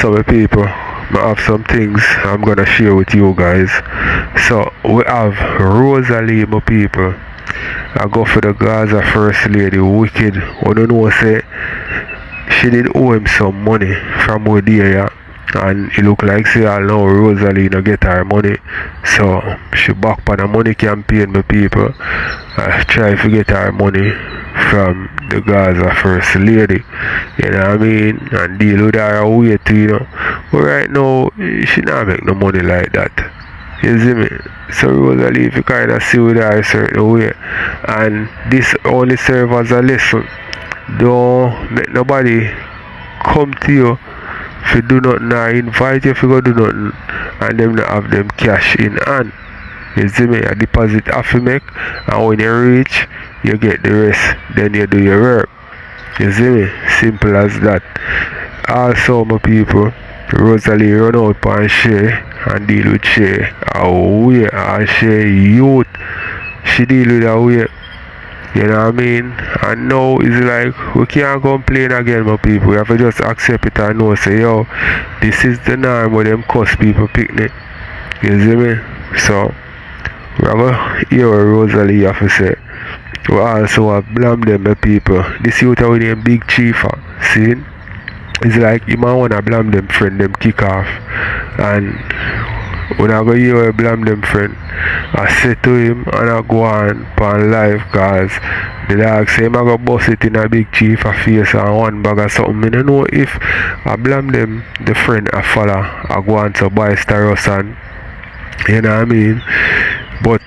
So my people, I have some things I'm gonna share with you guys. So we have Rosalie, my people. I go for the Gaza first lady, wicked. I don't know say she did owe him some money from where there, yeah. And it look like say I know Rosalie no get her money. So she back on the money campaign, my people. I try to get her money from the Gaza first lady. You know what I mean? And deal with her way too, you know. But right now she not make no money like that. You see me? So Rosalie, if you kind of see with her a certain way, and this only serve as a lesson. Don't make nobody come to you if you do nothing or invite you if you go do nothing and them not have them cash in hand. You see me? A deposit have to make, and when you reach you get the rest, then you do your work. You see me? Simple as that. Also my people, Rosalie run out on Shay and deal with Shay away, and Shay youth she deal with away. You know what I mean? And now it's like we can't complain again, my people. We have to just accept it and know say yo, this is the norm where them cuss people picnic. You see me? So we are gonna hear what Rosalie have to say. We also have blame them, my people. This youth are with them big chiefer. See? It's like you might wanna blame them friend, them kick off. And when I go hear I blame them friend, I say to him and I go on live cause the dog say him I go bust it in a big chief a face and one bag or something. I don't know if I blame them the friend I follow I go on to buy Staros and you know what I mean? But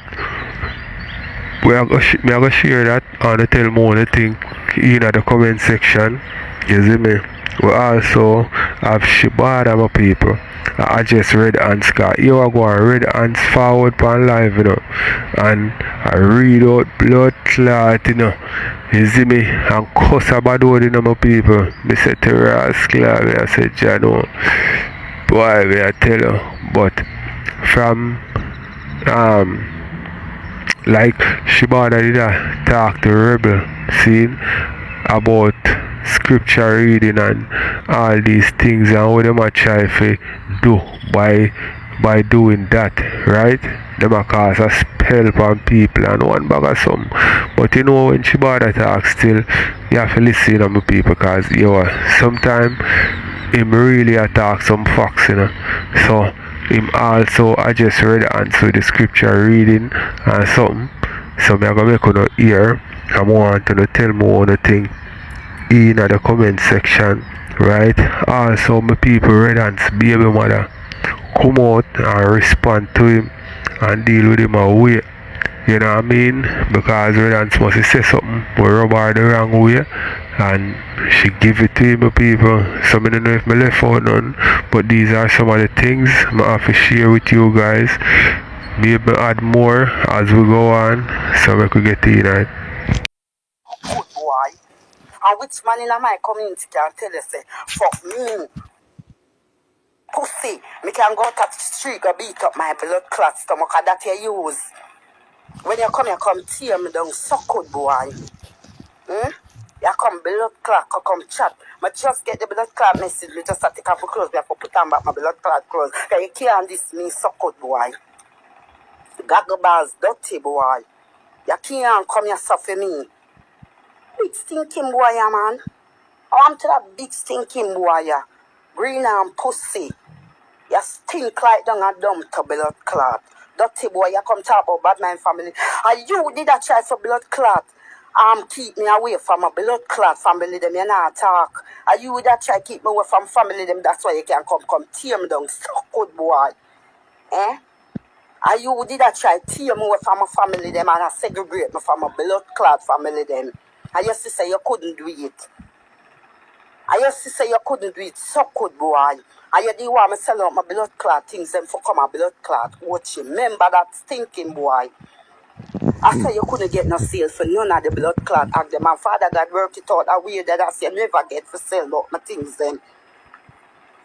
me I go share that and tell more the thing in the comment section. You see me? We also have Shibada, my people. I just red hands car. You are going red hands forward pan live, you know. And I read out blood clot, you know. You see me? And cuss a bad word, you know, my people. Me say rascal, I say Jano. Boy, me I tell you. But from like Shibada did talk to Rebel scene about scripture reading and all these things and what them a try to do by doing that, right? Them a cause a spell upon people and one bag of some. But you know when Shibada talk still you have to listen to my people cause yo sometimes him really attack some facts, you know. So him also I just read answer the scripture reading and something. So me I gonna make you hear. I want to tell me one thing in the comment section, right? Also my people red hands baby mother come out and respond to him and deal with him away. You know what I mean? Because red hands must say something we rub her the wrong way and she give it to him, my people. So I don't know if I left out none, but these are some of the things I have to share with you guys. Maybe add more as we go on so we could get in it. Good boy. And which man in my community can tell you say, fuck me. Pussy. Me can go to the street go beat up my blood clot stomach that you use. When you come tear me down so good boy. You come blood clot, come chat. I just get the blood clot message. Me just take off my clothes before put on back my blood clot clothes. Cause you can't this me so good boy. Gaggle bars dirty boy. You can't come here suffer me. Big stinking boy, yeah, man. I'm to that big stinking boy, yeah. Green and pussy. You stink like down a dumb to blood clot. Dirty boy, you come talk about bad man family. And you did a try for blood clot. Keep me away from a blood clot family, them you not talk. And you that try keep me away from family, them that's why you can come tear me down. So good boy. Eh? And you did that try tear me away from a family, them and segregate me from a blood clot family, them. I used to say you couldn't do it. I used to say you couldn't do it so good boy. And you didn't want me sell out my blood clot things them for come a blood clot. Watch you. Remember that stinking boy. I say you couldn't get no sale for none of the blood clot act them. My father God worked it out a way that I say never get for sell out my things them.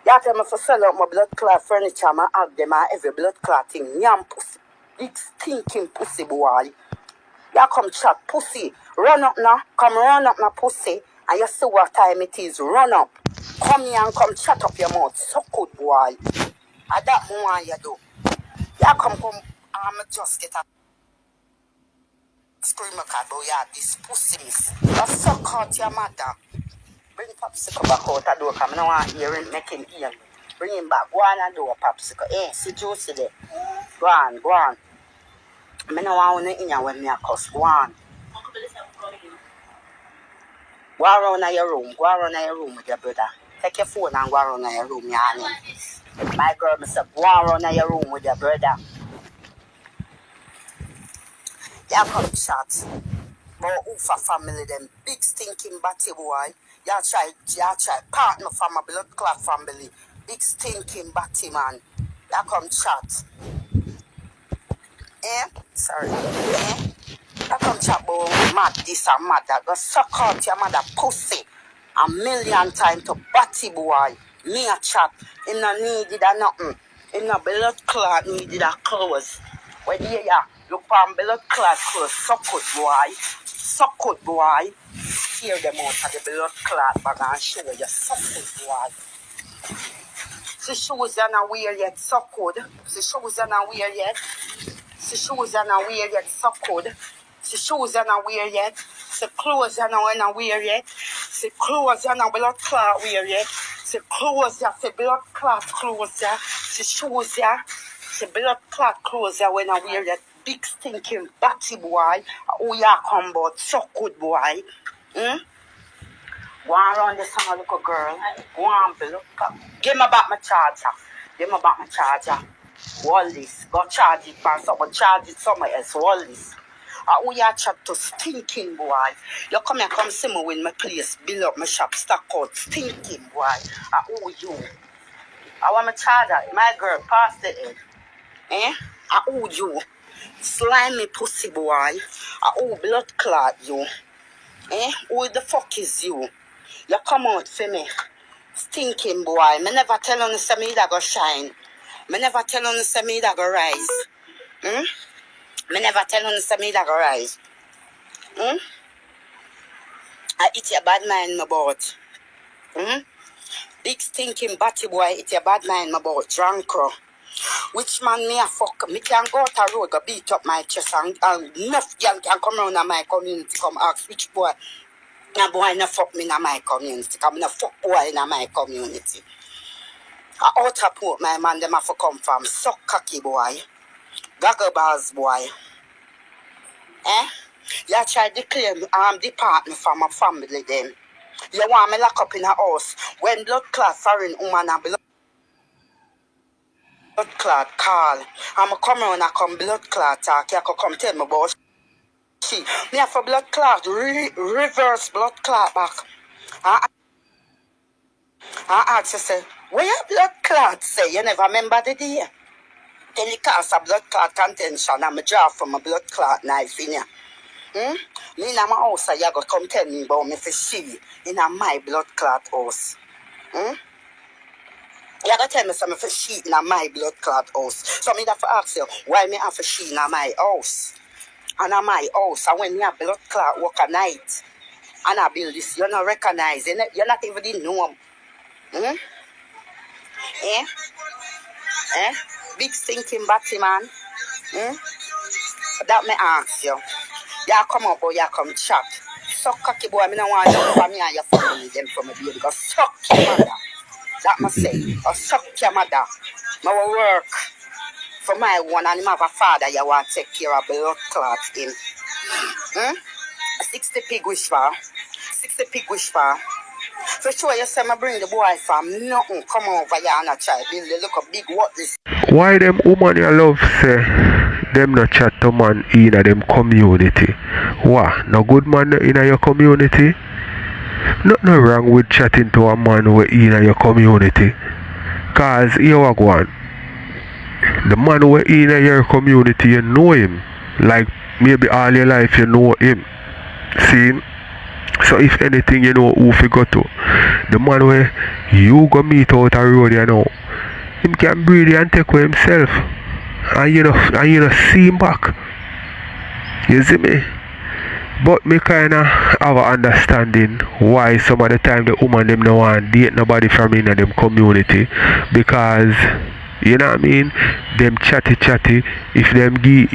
You tell me for sell out my blood clot furniture, my act them and every blood clot thing. Yam pussy. Big stinking pussy boy. You come chat pussy. Run up now. Come run up now pussy. And you see what time it is. Run up. Come here and come shut up your mouth. So good boy. And that more you do. You come, just get a scream at boy, yeah, this pussy miss. Just suck out your mother. Bring Popsicle back out the door, because I don't want to hear him make him hear me. Bring him back. Go on and do a Popsicle. Eh, see Juicy there. Go on, go on. I don't want to hear when me a cuss. Go on. Go around in your room. Go around in your room with your brother. Take your phone and go around in your room, your honey. My girl, I said, go around in your room with your brother. You come chat. But who for family them? Big stinking batty boy. You try partner from a blood clot family. Big stinking batty man. You come chat. Sorry. You come chat about mad this and mad that. Go suck out your mother pussy 1,000,000 times to batty boy. Me a chat. Him no needed a nothing. Him no blood clot needed a clothes. When you look for blood clot clothes. Suck good boy. Suck good boy. Tear them out of the blood clot bag and show you suck good boy. See shoes you're not wear yet, suck good. See shoes you're not wear yet. See shoes you're not wear yet, suck good. See shoes you're not wear yet. See clothes you're not wear yet. See clothes you're not blood clot wear yet. See clothes you're see blood clot clothes you're. See shoes you're. See blood clot clothes you're when I wear yet. Big stinking batty boy. Oh yeah, come about so good boy. Go on around this summer little girl. Go on, look up. Give me back my charger. Give me back my charger. Wallis. Go charge it for something. Charge it somewhere else. Wallis. Oh yeah, chat to stinking boy. You come here, come see me when my place build up my shop, stock out. Stinking boy. Oh you. I want my charger. My girl, pass the head. Oh you. Slimy pussy boy. Blood clot you. Who the fuck is you? You come out for me. Stinking boy. Me never tell on the me that go shine. Me never tell on the me that go rise. Me never tell on the me that go rise. I eat your bad mind my boat. Big stinking batty boy eat your bad mind my boat. Drunkro. Which man me a fuck? Me can go out a road, go beat up my chest and enough young can come around in my community, come ask which boy. Na boy na fuck me in my community. Come na fuck boy in my community. I ought put my man them have to come from suck cocky boy. Gagabaz boy. You try to claim the partner from my family then. You want me lock up in a house when blood clot foreign woman and blood clot call. I'm come around and come blood clot talk. You can come tell me about she. Me have a blood clot, reverse blood clot back. I ask you, say, where your blood clot say? You never remember the day? Then you cast a blood clot contention and me draw from a blood clot knife in you. Me in my house, you go come tell me about me for she in my blood clot house. You gotta tell me something for she in my blood clot house. So me have to ask you, why me have a she in my house? And in my house, and when me have blood clot work a night, and I build this, you not recognize, you're not even in know. Big stinking batty man. That me ask you. You come up or you come chat. Suck cocky boy, me no want you for me and your family them from a baby. Because suck your mother. That must say. Or suck your mother. I will work for my one and him have a father you want to take care of blood clots in. 60 pig wish for. 60 pig wish for. For sure you say I bring the boy from nothing. Come over here and I try build a look a big what this. Why them woman you love say them not chat to man in a them community? What? No good man in your community? Nothing wrong with chatting to a man who in your community. Cause you are one. The man who in your community, you know him. Like maybe all your life you know him. See? So if anything you know who you go to. The man where you go meet out a road you know. Him can breathe and take away himself. And you know see him back. You see me? But me kinda have a understanding why some of the time the woman them no want date nobody from in them community, because you know what I mean? Them chatty. If them give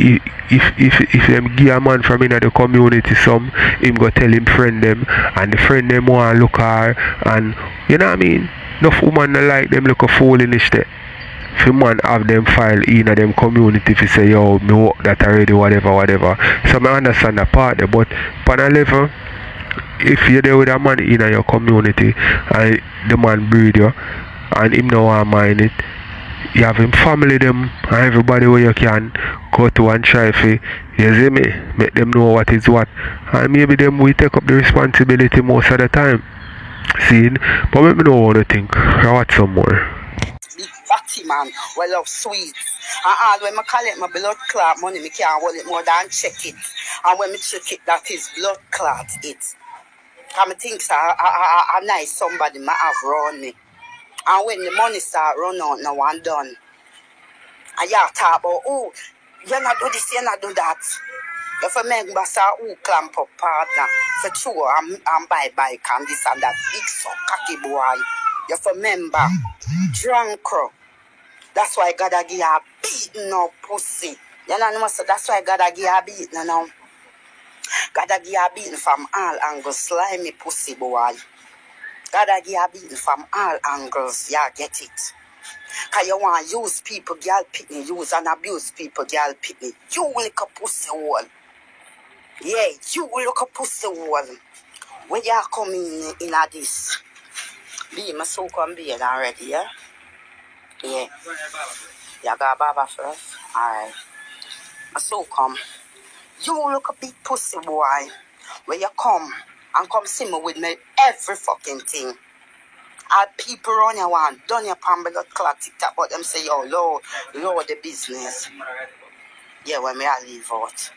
if them give a man from in the community some, him go tell him friend them, and the friend them want look her, and you know what I mean? Enough woman no like them look a foolish there. If a man have them file in a them community if you say yo me work that already whatever. So I understand that part there, but on a level if you're there with a man in your community and the man breed you and him no want mind it, you have him family them and everybody where you can go to and try for, you see me, make them know what is what, and maybe them will take up the responsibility most of the time. See, but let me know what you think. I want some more. Big fatty man, we love sweets. And all when I collect my blood clot money, me can't hold it more than check it. And when me check it, that is blood clot it. Cause me think a nice somebody might have run me. And when the money start run out, now I'm done. And you talk about, oh, you not do this, you not do that. You remember, sir, who clamp up partner for sure and buy bike and this and that. Big so cocky boy. You remember, drunk. That's why God a give you a beating up pussy. You know, so that's why God a give you a beating now. God a give you a beating from all angles. Slimy pussy boy. God a give you a beating from all angles. Yeah, get it. Cause you want to use people, girl pitney. Use and abuse people, girl pitney. You will look a pussy hole. Yeah, you will look a pussy hole. When you are coming in at this. Be my so come be already, yeah? Yeah. You got a barber first? Alright. So come. You look a big pussy boy. When you come and come see me with me every fucking thing. All people run you want, done your pan blood clot TikTok, but them say, yo, Lord the business. Yeah, when me I leave out.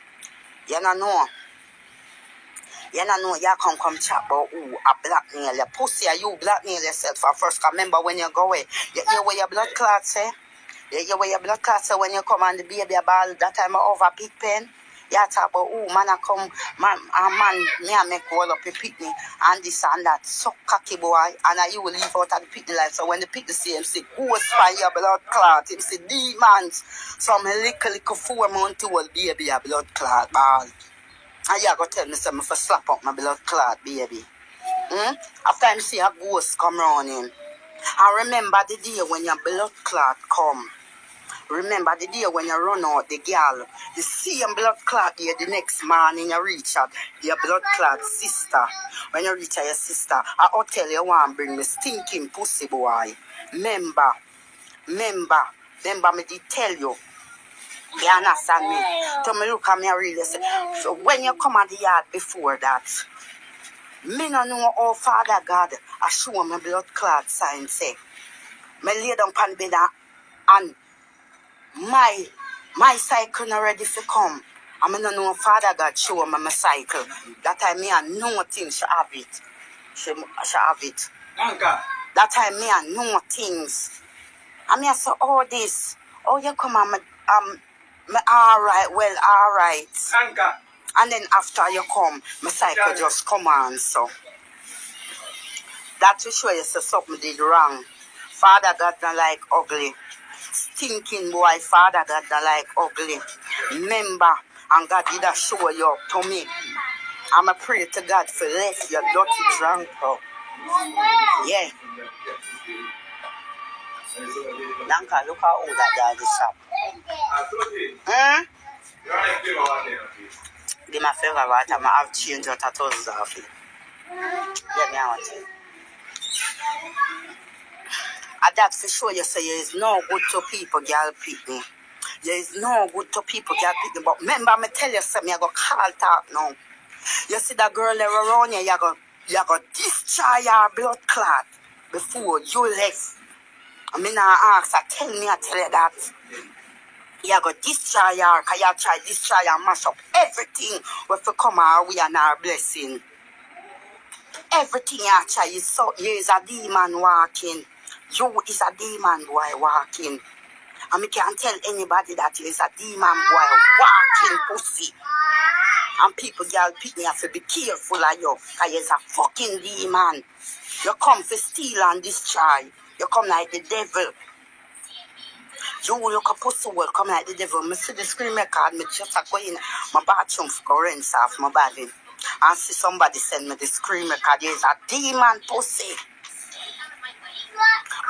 You don't know. You don't know, you come chat about who a blackmail you. Pussy, you blackmail yourself for first. Cause remember when you go away, you hear where your blood clot say? You hear where your blood clot say when you come and the baby a ball, that time I over pig pen? You talk about, oh, man, I come, man, me I make all up a picnic and this and that. So cocky boy, and you will leave out of the picnic life. So when the picnic see him say, ghost by your blood clot, him say, demons. Some little 4-month-old baby a blood clot ball. And you go tell me something for slap up my blood clot baby. After him see a ghost come round him. And remember the day when your blood clot come. Remember the day when you run out the girl, you see your blood clot here the next morning you reach out your blood clot sister. When you reach out your sister, I hotel you want to bring me stinking pussy boy. Remember me did tell you. You understand me? So me look at me and really say, so when you come at the yard before that, me no know how Father God I show me blood clot sign say. Me lay down on the bed and my cycle not ready to come. I mean, no Father God show me my cycle. That time me and no things she have it. She have it. Anka. That time me and no things. I mean, I say all this. Oh, you come and me alright, well, alright. Anka. And then after you come, my cycle just come on, so. That will show you so something did wrong. Father God not like ugly. Stinking boy, Father God not like ugly. Remember, and God did show you up to me. I'm a pray to God for less your dirty drunk up. Yeah. Nanka, look how old that guy is shop. Give me a favor, right? I'm have changed your tattoos off it. Get me out. And that for sure you say there is no good to people, girl people. There is no good to people, girl people. But remember, I tell you something, I go call talk now. You see that girl there around you, you go discharge your blood clot before you left. I mean, I ask her, tell me, I tell you that. You go discharge her, because you try discharge and mash up everything when you come our way and our blessing. Everything you try is so, you is a demon walking. You is a demon boy walking. And me can't tell anybody that you is a demon boy walking pussy. And people, girl, pick me have to be careful of you. Because you're a fucking demon. You come to steal and destroy. You come like the devil. You look a pussy will come like the devil. Me see the screen record, me just go in my bathroom to go rinse off my body. And see somebody send me the screen record. There's a demon pussy.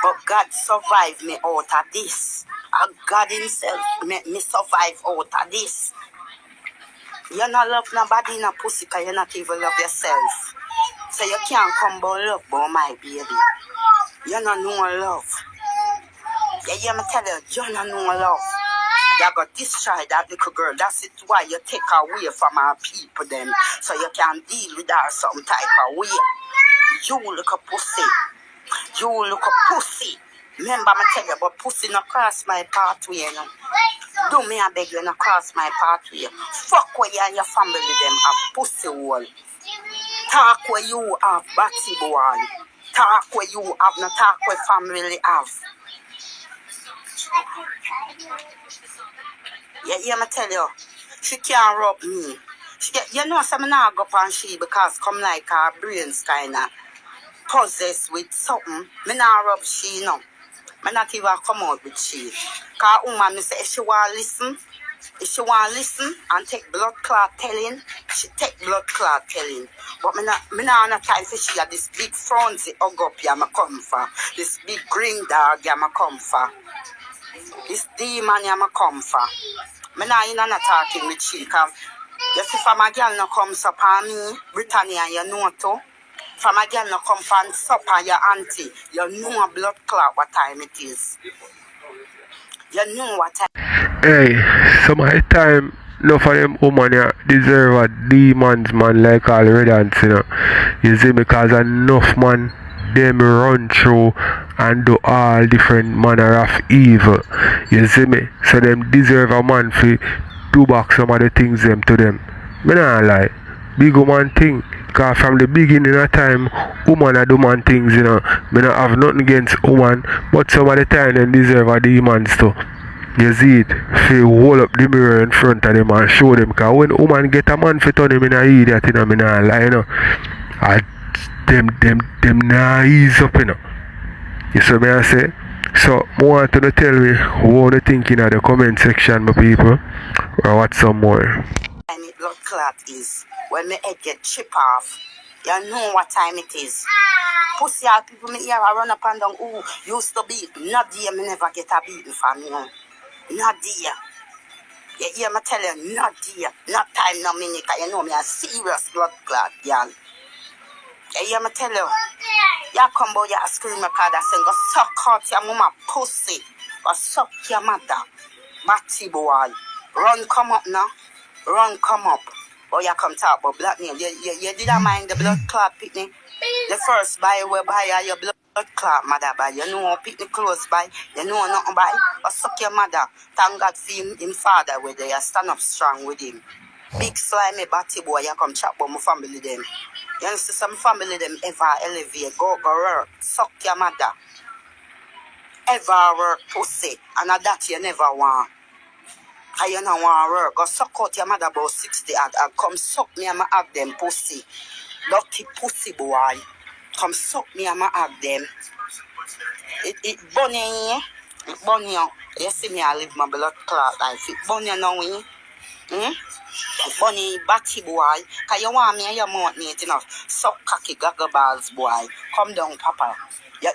But God survived me out of this. And God himself made me survive out of this. You not love nobody in a pussy because you not even love yourself. So you can't come but love about my baby. You not know love. Yeah, you me tell you, you not know love. You got destroy that little girl. That's it why you take her away from our people then. So you can deal with her some type of way. You look a pussy. You look a pussy. Remember me tell you, but pussy not cross my pathway, you know. Do me I beg you not cross my pathway. Fuck where you and your family them have pussy hole. Talk where you have batty boy. Talk where you have, not talk where family have. Yeah, me tell you, she can't rub me. You know, some now go up on she because come like her brains kinda possessed with something. Me not rub she no. Me not even come out with she. Cause woman me say if she want listen and take blood clot telling, she take blood clot telling. But me not have time for she have this big fronzy hug up here me come for. This big green dog here me come for. This demon here me come for. Me not in a talking with she cause you see from a girl no comes up on me, Britannia you know too. From a girl no come and sup on your auntie, you know a blood clot what time it is. You know what time. Hey, some of the time, enough of them women yeah, deserve a demons man like all redance, you know. You see, because enough man them run through and do all different manner of evil. You see me? So them deserve a man for do back some of the things them to them. Me nah lie. Big woman thing. Cause from the beginning of time, woman a do man things, you know. Me not have nothing against woman, but some of the time them deserve a demons too. You see it, fi hold up the mirror in front of them and show them. Cause when woman get a man fi turn him in a idiot, you know, me nah lie, you know. And them nah ease up, you know. You see me I say? So, I want you to tell me what you think in the comment section, my people. Or what some more. Time it blood clot is when my head get chip off. You know what time it is. Pussy all people me here I run up and down. Ooh, used to beat. Not dear me never get a beating from you. Not dear. You hear me tell you, not dear. Not time no minute. You know me a serious blood clot, girl. You hear me tell you. You come by you scream a card and say, go suck out your mama pussy. Go suck your mother. Batty boy. Run come up now. Run come up. Or you come talk about black name. You didn't mind the blood clot picnic. The first buy where buy your blood clot mother buy. You know picnic close by. You know nothing buy. Or suck your mother. Thank God for him father where they stand up strong with him. Big slimy batty boy, you come chat about my family them. You see some family them ever elevate, go work, suck your mother. Ever work pussy, and that you never want. And you don't want to work, go suck out your mother about 60 and come suck me and I have them pussy. Dirty pussy boy. Come suck me and I have them. It bunny, it bunny. You see me, I live my blood clot life. It bunny now, Bunny, batty boy, cause you want me and your mouth mate enough. Suck cocky gaggle balls boy. Come down, papa. You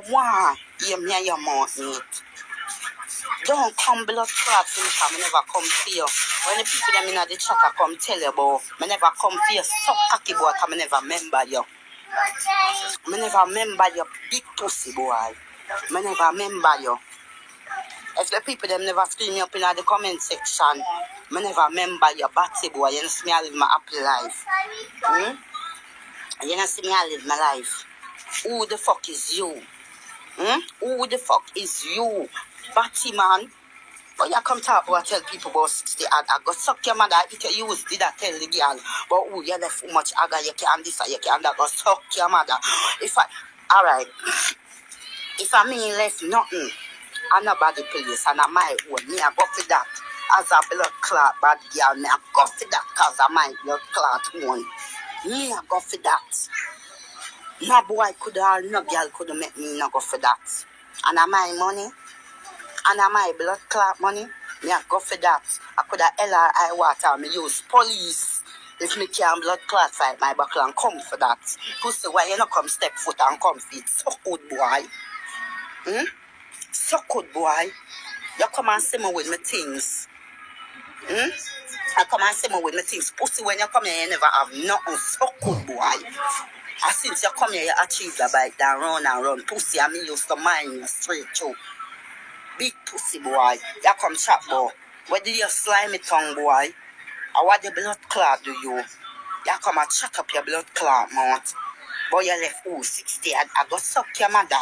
want me and your mouth mate. Don't come blood clot to me, cause I never come for you. When the people them in the chat I come tell you about, I never come for you. Suck cocky boy, cause I never remember you. I never remember your big pussy boy. I never remember you. If the people them never scream me up in the comment section, I never remember your batty boy. You know see me I live my happy life. You know see me I live my life. Who the fuck is you? Who the fuck is you? Batty man. But you come talk about tell people about 60 I go suck your mother if you use did I tell the girl. But who you left too much aga you can this or you can that go suck your mother. Alright. If I mean left nothing. And nobody place and I my own. Me I go for that. as a blood clot bad girl, me I go for that cause of my blood clot one. Me I go for that. No boy could or no girl could make me not go for that. And my money, and my blood clot money, me I go for that. I could have LRI water, me use police. If me can blood clot fight my buckle and come for that. Pussy, why you not come step foot and come feet? So good boy. So good boy. You come and see me with my things. You come and see me with my things. Pussy, when you come here, you never have nothing. So good boy. And since you come here, you achieve the bike and run. Pussy, and me used to mind you straight through. Big pussy boy. You come chat boy. Where do you slimy tongue boy? Or what the blood clot do you? You come and shut up your blood clot mouth. Boy, you left 60 I go suck your mother.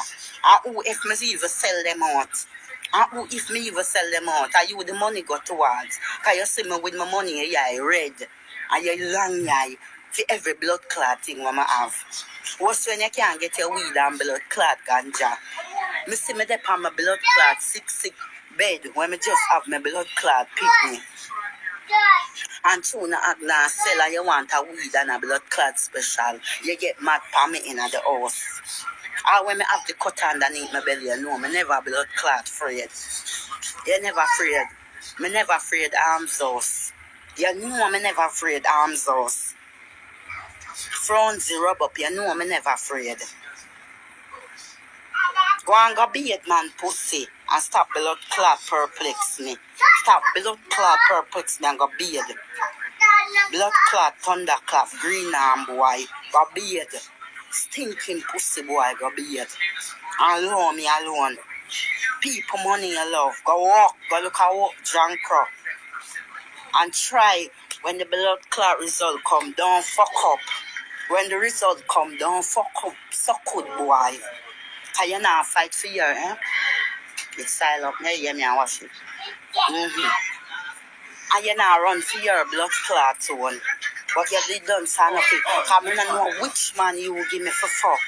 And who if me even sell them out? And who if me even sell them out? Are you the money go towards? Because you see me with my money, your eye red. And your long eye. For every blood clot thing I have. What's when you can't get your weed and blood clot ganja? Me see me there on my blood clot sick bed when me just have my blood clot pick me. And tuna agna seller you want a weed and a blood clot special. You get mad for me in the house. Or when me have the cut underneath my belly, you know me never blood clot afraid. You never afraid. Me never afraid arms house. You know me never afraid arms house. Fronzy rub up, you know me never afraid. Go and go beat man pussy and stop blood clot perplex me. Stop blood clot perplex me and go beat. Blood clot, thunderclap, green arm boy, go beat. Stinking pussy boy, go beat. Alone me alone. People money you love, go walk, go look at walk drunk crop. And try when the blood clot result come, don't fuck up. When the result come, don't fuck up. So good boy. Cause you not fight for you, eh? It's style up. Now you hear me and wash it. And you not run for your blood clot one. But you did done sign up it. Cause I don't know which man you will give me for fuck.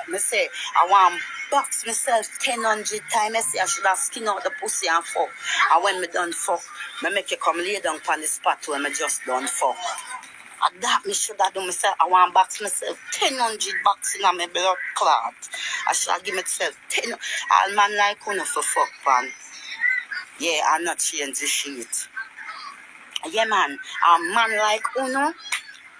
Me say, I want box myself 1,000 times. I say I should have skin out the pussy and fuck. And when me done fuck, me make you come lay down on the spot when me just done fuck. And that me should have done myself. I want box myself 1,000 box in my blood clot. I should have give myself 10. All man like uno for fuck pan. Yeah, I'm not change the shit. Yeah man, a man like uno,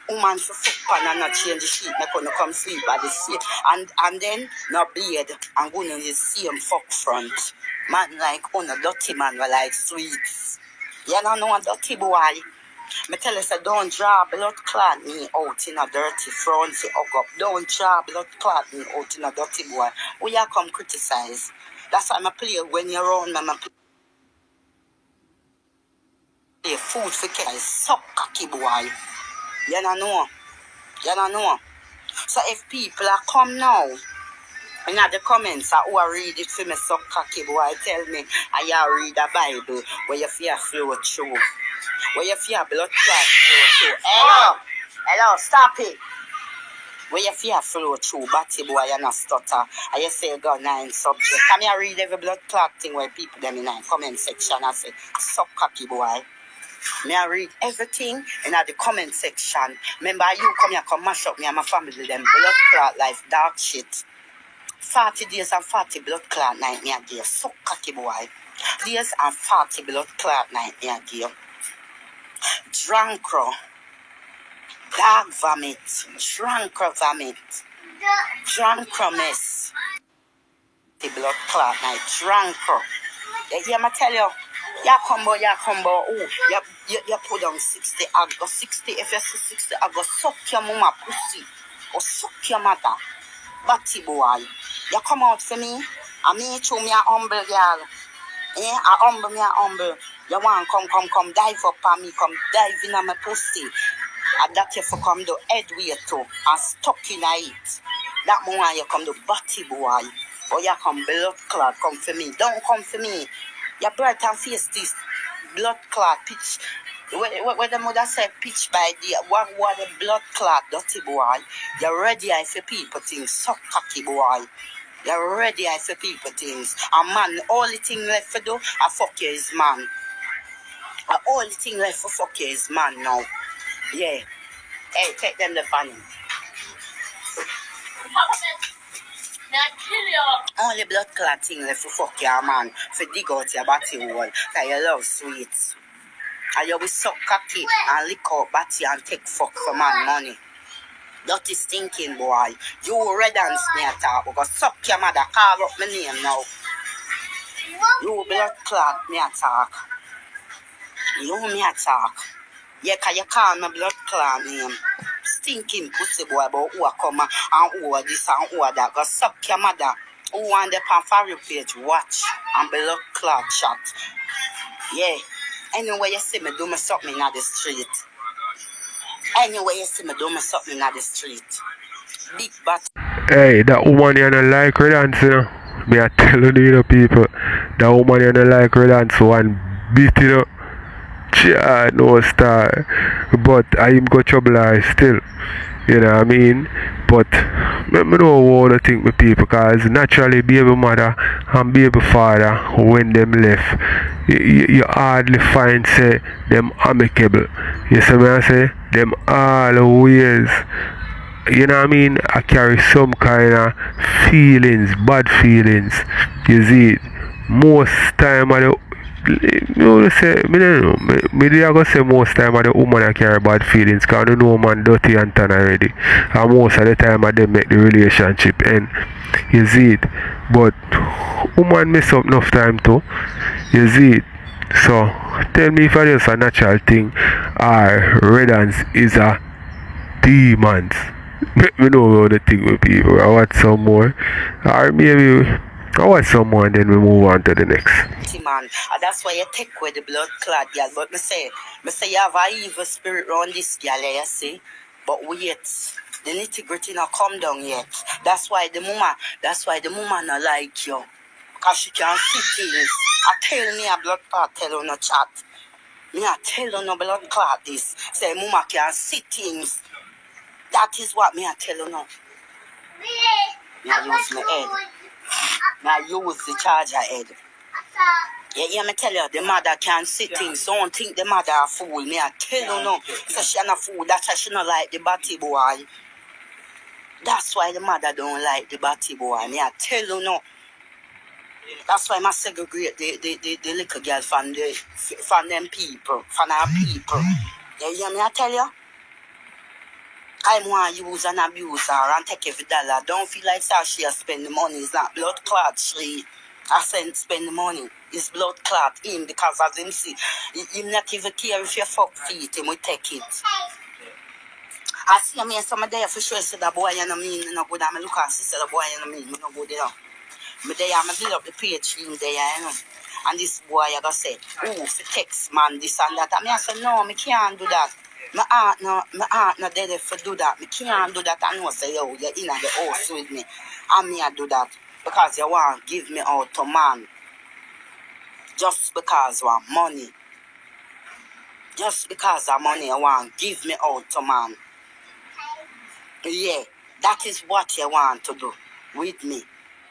woman for fuck pan and not change the shit. Make uno come sleep by the sea. And then no beard and uno the same fuck front. Man like uno, dirty man will like sweets. You don't know a dirty boy. Me tell you, say, don't draw blood clot me out in a dirty front, hug up. Don't draw blood clot me out in a dirty boy. Who you come criticize? That's why I play when you're around me, I play food for kids. Suck cocky boy. You don't know. You don't know. So if people are come now, in the comments, who are read it for me, suck cocky boy, tell me, I read the Bible where you feel flow through. Where you feel blood clot flow through. Hello, stop it. Where you feel flow through, batty boy, you're not stutter. And you say you got 9 subjects. Come here read every blood clot thing where people them in the comment section and say, suck cocky boy. Me I read everything in the comment section. Remember you come here, come mash up me and my family, them blood clot life, dark shit. 40 days and 40 blood clot night me a give. Suck cocky boy. Days and 40 blood clot night me a give. Drunkro, dog vomit, drunkro vomit, drunkro mess. The blood clot night, drunkro. You hear me tell you? Ya combo, ooh, you put down 60, I go 60, if you see 60, I go suck your mama pussy, or suck your mother, batty boy. You come out for me, and me too, me a humble girl. I humble. You want come, dive up on me, come dive in on my pussy. And that you for come do head way too, and stuck in it. That moment you come do batty boy, or you come blood clot, come for me. Don't come for me. You bright and face this blood clot pitch. Where the mother said pitch by the what the blood clot, dirty boy. You're ready for people things, suck cocky boy. You're ready for people things. A man, only thing left to do, I fuck you is man. The only thing left for fuck you is man now. Yeah. Hey, take them the funny. Only blood clot thing left for fuck your man. For dig out your body hole. Cause you love sweets. And you will suck cocky and lick out body and take fuck for man money. Dirty stinking boy. You red and snare talk. We go suck your mother. Call up my name now. You blood clot me attack. You me attack. Yeah, cause you call me blood clot name. Stinking pussy boy about who come and who this and who that. Go suck your mother. Who want the pan page watch and blood clot chat. Yeah. Anyway you see me do me something in the street. Anyway you see me do me something in the street. Big bat. Hey, that woman you don't like her dance, you know. Me I tell you, know, people. That woman you don't like her dance one bit, you know. Child, no star. But I am got trouble still. You know what I mean? But I don't want to think with people because naturally baby mother and baby father when them left you hardly find say them amicable. You see what I say? Them always, you know what I mean, I carry some kind of feelings, bad feelings. You see it? Most time I don't say, I go say most time the woman I carry bad feelings because I know man dirty and tan already. And most of the time I them make the relationship end. You see it? But woman mess up enough time too. You see it? So tell me if it's a natural thing or redance is a demons. Let me know what the thing with people. I want some more. Or maybe I want some more and then we move on to the next. Man, and that's why you take away the blood clot, girl. But me say you have an evil spirit around this girl, you see. But wait, the nitty gritty not come down yet. That's why the mama not like you. Cause she can't see things. I tell me a blood clot tell her no chat. Me I tell her no blood clot this. Say mama can't see things. That is what me I tell her no. Me I use my head. Me I use the charger head. Yeah, me tell you, the mother can't see things. Don't think the mother a fool. Me I tell you no. So she not a fool. That's why she not like the batty boy. That's why the mother don't like the batty boy. Me I tell you no. That's why I segregate the little girl from them people, from our people. You hear me? I tell you. I want to use and abuse her and take every dollar. Don't feel like she spend the money. It's not blood clot. She spend the money. It's blood clot him because as him see, him not even care if you fuck feet, him will take it. I see me some day for sure say that boy you know mean, you know good. I look and see the boy you know mean, you know good, you know. But there I build up the page in there, you know. And this boy I gotta say, oh, for text man, this and that. And I say, no, I can't do that. My aunt not there for do that. I can't do that. I know say, yo, you're in the house with me. And me I do that. Because you want to give me out to man. Just because you want money. Just because of money you want to give me out to man. Yeah, that is what you want to do with me.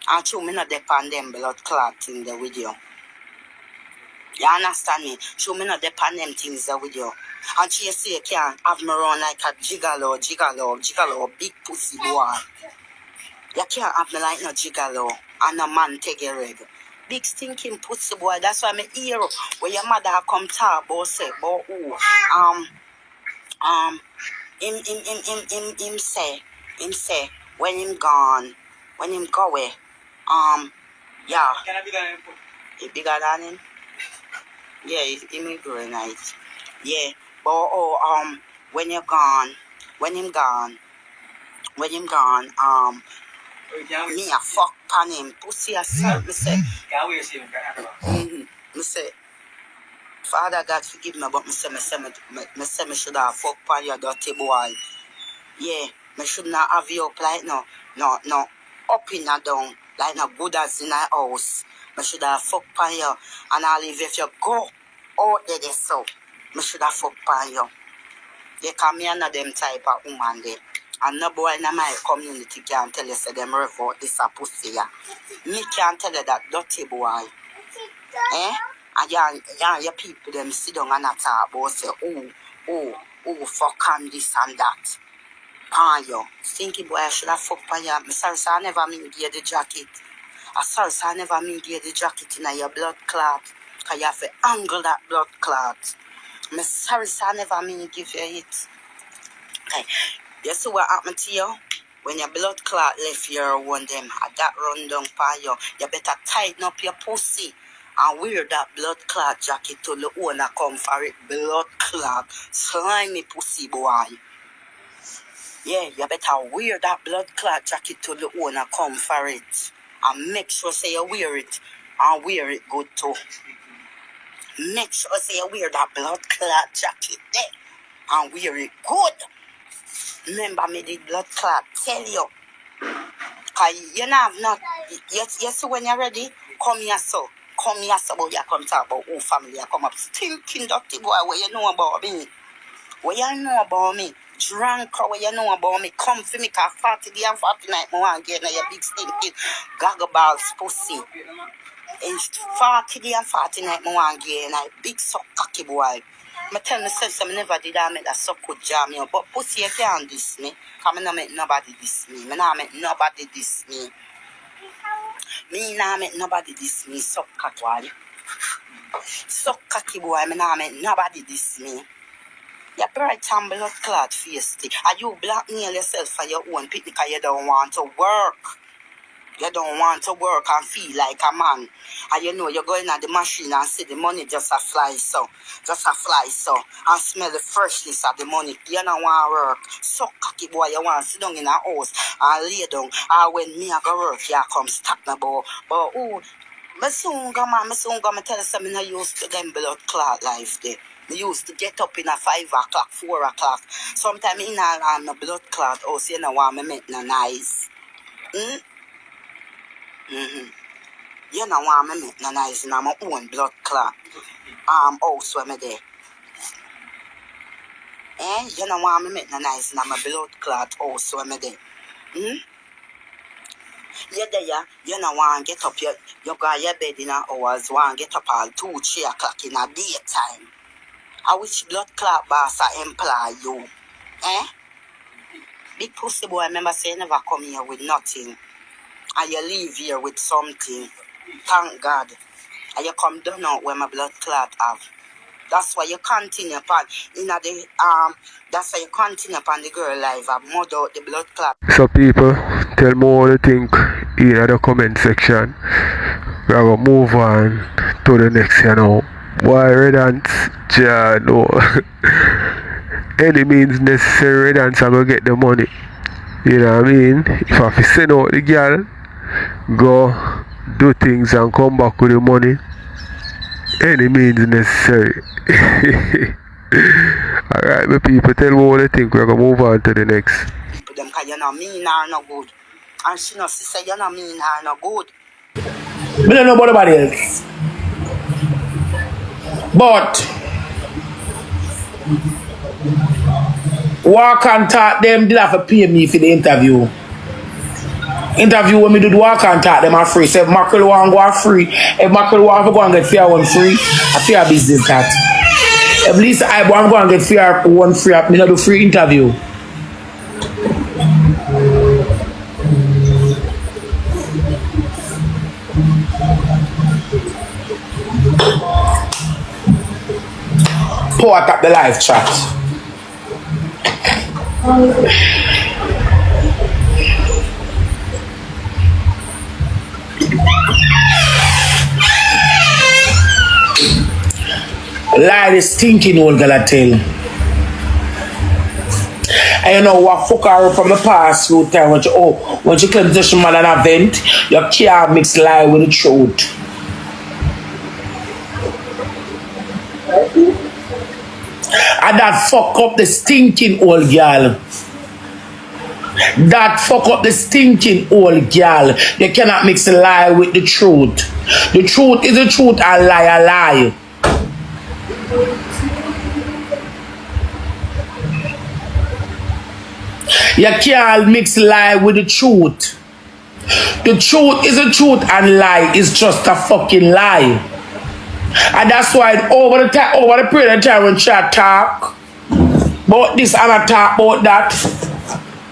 And show me not depend them blood clot in the video. You understand me? Show me not depend them things the video. And she say you can't have me run like a gigolo, big pussy boy. You can't have me like no gigolo and a man take a reg. Big stinking pussy boy. That's why me hear when your mother come talk about say, but who? Him say, when him gone, when him go away, yeah. Can I be bigger than him? He bigger than him? Yeah, he growing nice. Yeah, but when you're gone, when him gone, me a fuck pan him, pussy aside, me say. Me say, Father God forgive me, but me say me should have fuck pan your dirty boy. Yeah, me should not have you up like no, up in and down, like no good as in a house. Me should have fuck pan you, and I'll leave if you go out there so. Me should have fuck pan you. You come me and them type of woman there. And no boy in my community can tell you say them revolt this a pussy ya. Me can't tell you that dirty boy. Eh? And your people them sit down and talk about say, oh, fuck and this and that. Pan you. Stinky boy, I should have fucked pan you. I'm sorry, sir, I never mean give you the jacket. I'm sorry, sir, I never mean give you the jacket in your blood clot. Because you have to angle that blood clot. I'm sorry, sir, I never mean give you it. Okay. You see what happened to you? When your blood clot left your one them, that run down pan you, you better tighten up your pussy and wear that blood clot jacket till the owner come for it. Blood clot, slimy pussy boy. Yeah, you better wear that blood clot jacket till the owner come for it. And make sure say you wear it and wear it good too. Make sure say you wear that blood clot jacket there and wear it good. Remember me the blood clot tell you. Cause you have not yes when you're ready, come here so. Come here so about you come talk about who family you come up stinking dirty boy what you know about me. What you know about me? Drunk what you know about me. Come for me cause 40 days and 40 nights I want to get your big stinking gaggaballs pussy. It's 40 days and 40 nights I want to get a big suck cocky boy. I tell myself I never did I make that suck good jam you. But pussy you can't diss me. Cause I don't make nobody diss me. I don't make nobody diss me. Me nah make nobody diss me. Suck cocky boy. Suck cocky boy. Me nah make nobody diss me. You bright and blood clot face. And you blackmail yourself for your own picnic because you don't want to work. You don't want to work and feel like a man. And you know you're going at the machine and see the money just a fly so. Just a fly so. And smell the freshness of the money. You don't want to work. So cocky boy, you want to sit down in a house and lay down. And when me I go work, you come stop me about. But oh, me soon go man, tell you something I used to them blood clot life there. I used to get up in a 5 o'clock, 4 o'clock. Sometimes in a blood clot house, you know want me make no nice. You know want me make no nice in my own blood clot house where me there. You know want me make no nice in my blood clot house where me there. You there, you know want get up, you got your bed in a hours, want get up all 2, 3 o'clock in a daytime. I wish blood clot boss I employ you. Big pussy boy, remember say you never come here with nothing. And you leave here with something. Thank God. And you come down out where my blood clot have. That's why you continue upon that's why you continue upon the girl life and mud out the blood clot. So people, tell me what you think in the comment section. We're gonna move on to the next, you know. Why red ants? No. Any means necessary, red ants are gonna get the money. You know what I mean? If I have to send out the girl, go do things and come back with the money, any means necessary. Alright, my people, tell me what you think. We're gonna move on to the next. People them cause you're not mean or not good. And she not say you're not mean or not good. I don't know about nobody else. But walk and talk them did have to pay me for the interview. Interview when me do the walk and talk them are free. So if Mackerel want to go free, if Mackerel want to go and get fair one free, I fear business that. At least I want to go and get fair one free, I do free interview. Pour up the live chat. Lie is stinking old girl I tell. And you know what fuck her up from the past few time when she claims that she man an event, you can't mix lie with the truth. And that fuck up the stinking old girl. That fuck up the stinking old girl. You cannot mix a lie with the truth. The truth is the truth and lie a lie. You can't mix lie with the truth. The truth is the truth and lie is just a fucking lie. And that's why over the period of time when she talk about this and I talk about that,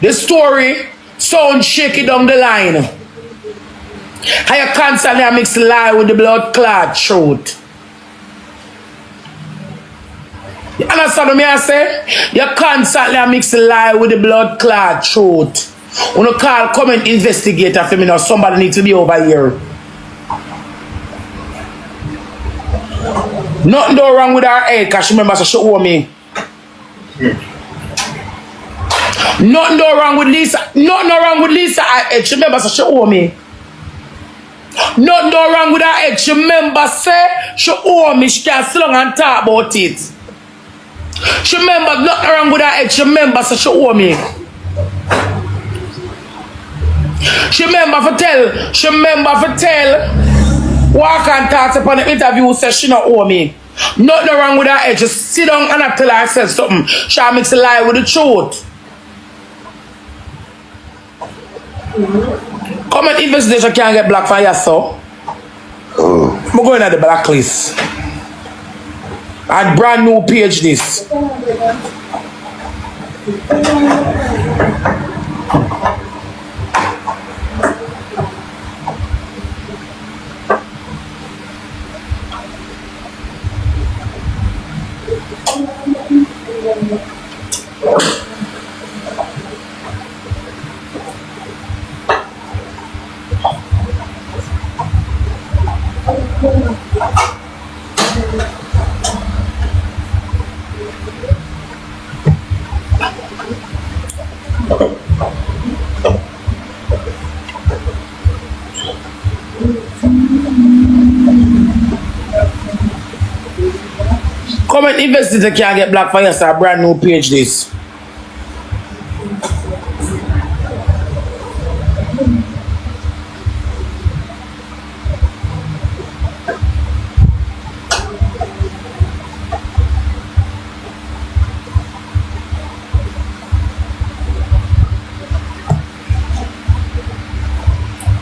the story sound shaky down the line. How you constantly mix lie with the blood clot truth. You understand what I say? You constantly mix lie with the blood clot truth. When you call comment investigator for me now, somebody needs to be over here. Nothing do wrong with her head, because she remembers she owe me. Nothing do wrong with Lisa. Nothing wrong with Lisa head. She remembers she owe me. Nothing do wrong with her head. She remembers say she owe me. She can't sit down and talk about it. She remembers nothing wrong with her head. She remembers she owe me. She remember for tell. Walk and talk upon the interview says she not owe me. Nothing wrong with her head. Just sit down and I tell her I said something. She makes a lie with the truth. Come and investigation can't get black for yourself. I'm going at the blacklist. And brand new page this. Comment investigator can't get black for yourself. A brand new page this.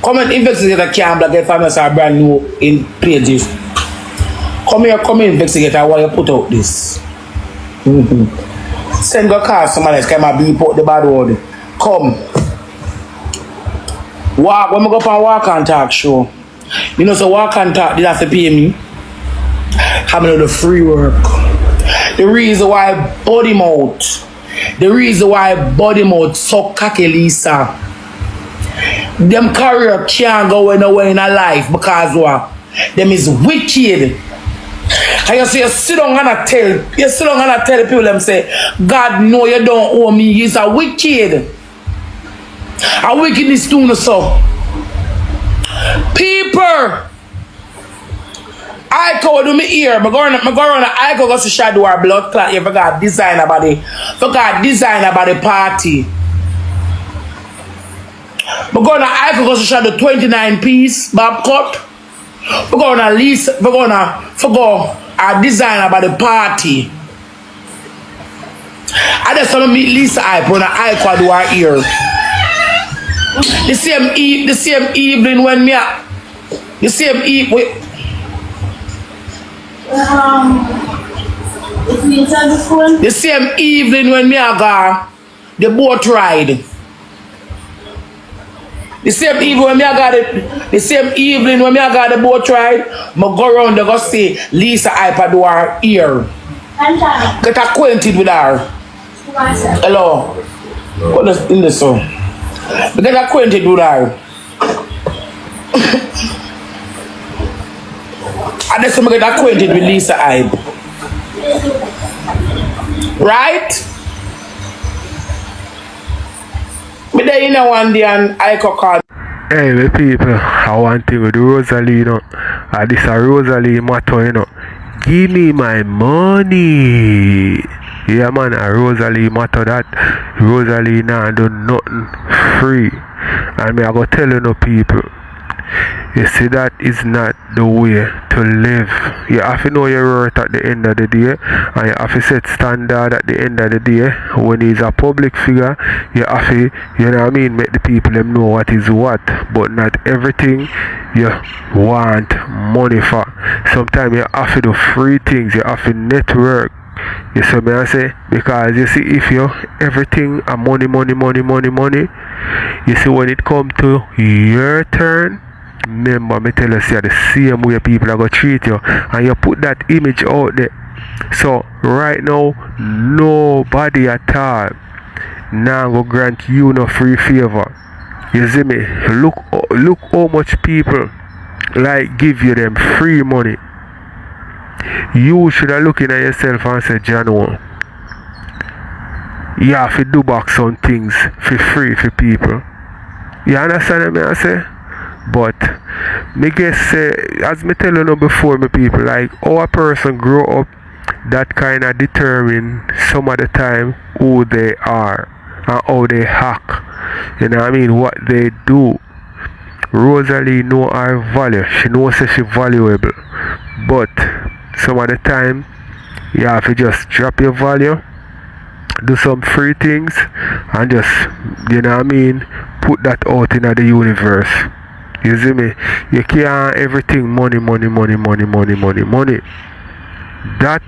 Comment investigator can't black get for yourself. A brand new in pages. Come here, investigator, why you put out this? Send go call somebody else, come and beep out the bad word. Come. Walk, when we go up and walk and talk show. You know, so walk and talk, they have to pay me. Having all the free work. The reason why body mouth so cocky Lisa. Them career can't go anywhere in a life because what? Them is wicked. And you say you sit down and tell people them say, God no, you don't owe me. He's a wicked. A wickedness doing so. People, I go to me ear. I go around I go to shadow our blood clot. You forgot design about the party. I go to shadow 29 piece bob cut. We're gonna design about the party. I just want to meet Lisa I when I quad do her ear. The same evening when me the same evening. The same evening when me I got the boat ride. The same evening when me I got the boat ride, I go around and go see Lisa I do her ear. Get acquainted with her. Hello. What is in the song? Get acquainted with her. I just want to get acquainted with Lisa I. Right? Me there in a one day and I call. Hey, my people, I want to with Rosealee, you know. This a Rosealee matter, you know. Give me my money. Yeah, man, a Rosealee matter that. Rosealee now do nothing free. And me I go tell you no people. You see, that is not the way to live. You have to know your worth at the end of the day, and you have to set standard at the end of the day. When he's a public figure, you have to, you know what I mean, make the people them know what is what, but not everything you want money for. Sometimes you have to do free things, you have to network. You see me I say? Because you see, if you everything a money, you see, when it come to your turn, remember me tell you, see, the same way people are going to treat you, and you put that image out there. So right now, nobody at all now go grant you no free favor. You see me? Look how much people like give you them free money. You should have looking at yourself and say, Jano, you have to do back some things for free for people. You understand what I say? But me guess say, as me tell you now before, me people, like how a person grow up, that kind of determine some of the time who they are and how they hack. You know what I mean? What they do. Rosealee know her value. She knows that she's valuable. But some of the time, you have to just drop your value, do some free things, and just, you know what I mean, put that out in the universe. You see me? You can't everything money. That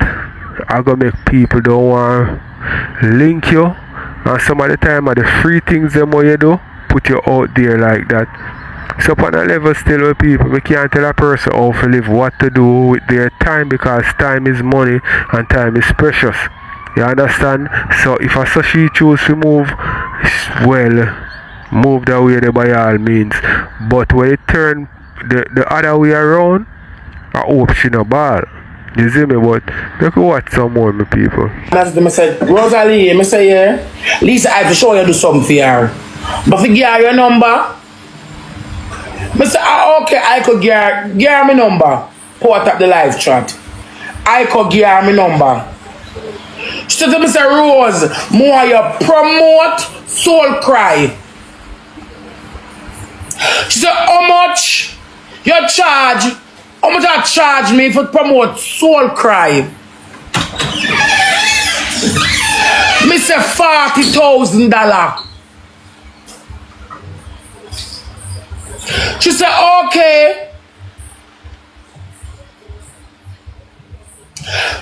are gonna make people don't want link you, and some of the time the free things them what you do, put you out there like that. So on a level still with people, we can't tell a person how to live, what to do with their time, because time is money and time is precious. You understand? So if a she choose to move, well, move that way there by all means. But when it turn the other way around, I hope she no ball. You see me? But look what some more, my people. That's the message. Rosealee, I say, yeah, Lisa, I have to show you do something for her. But if you give her your number, I say, okay, I could give her my number. Put up the live chat. I could give her my number. She said to me, say, Rose, more you promote Soul Cry. She said, how much you charge? How much you charge me for promote Soul Cry? Me say $40,000. She said, okay.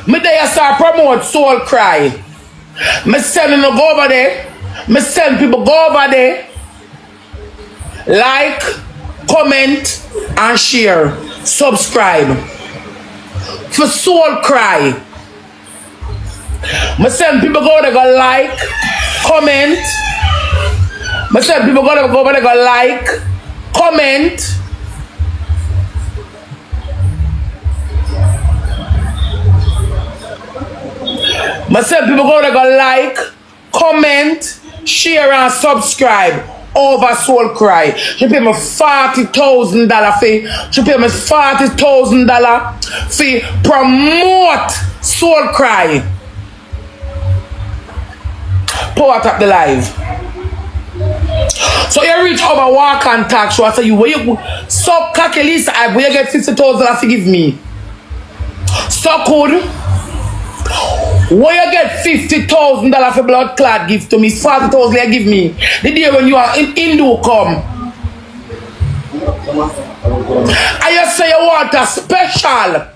Me there start promote Soul Cry. Me send them go over there. Me send people go over there. Like, comment, and share. Subscribe. For Soul Cry. Me send people go there go like, comment. Me send people go over there go like, comment. Myself people go to go like, comment, share and subscribe over Soul Cry. She pay me $40,000 fee. She pay me $40,000 fee promote Soul Cry. Pour up the live. So you reach over walk and talk. So I say you where you so cocky Lisa, I will get $50,000 to give me. So good. When you get $50,000 for blood clot gift to me, $40,000 you give me. The day when you are in Hindu come. I just say you want a special.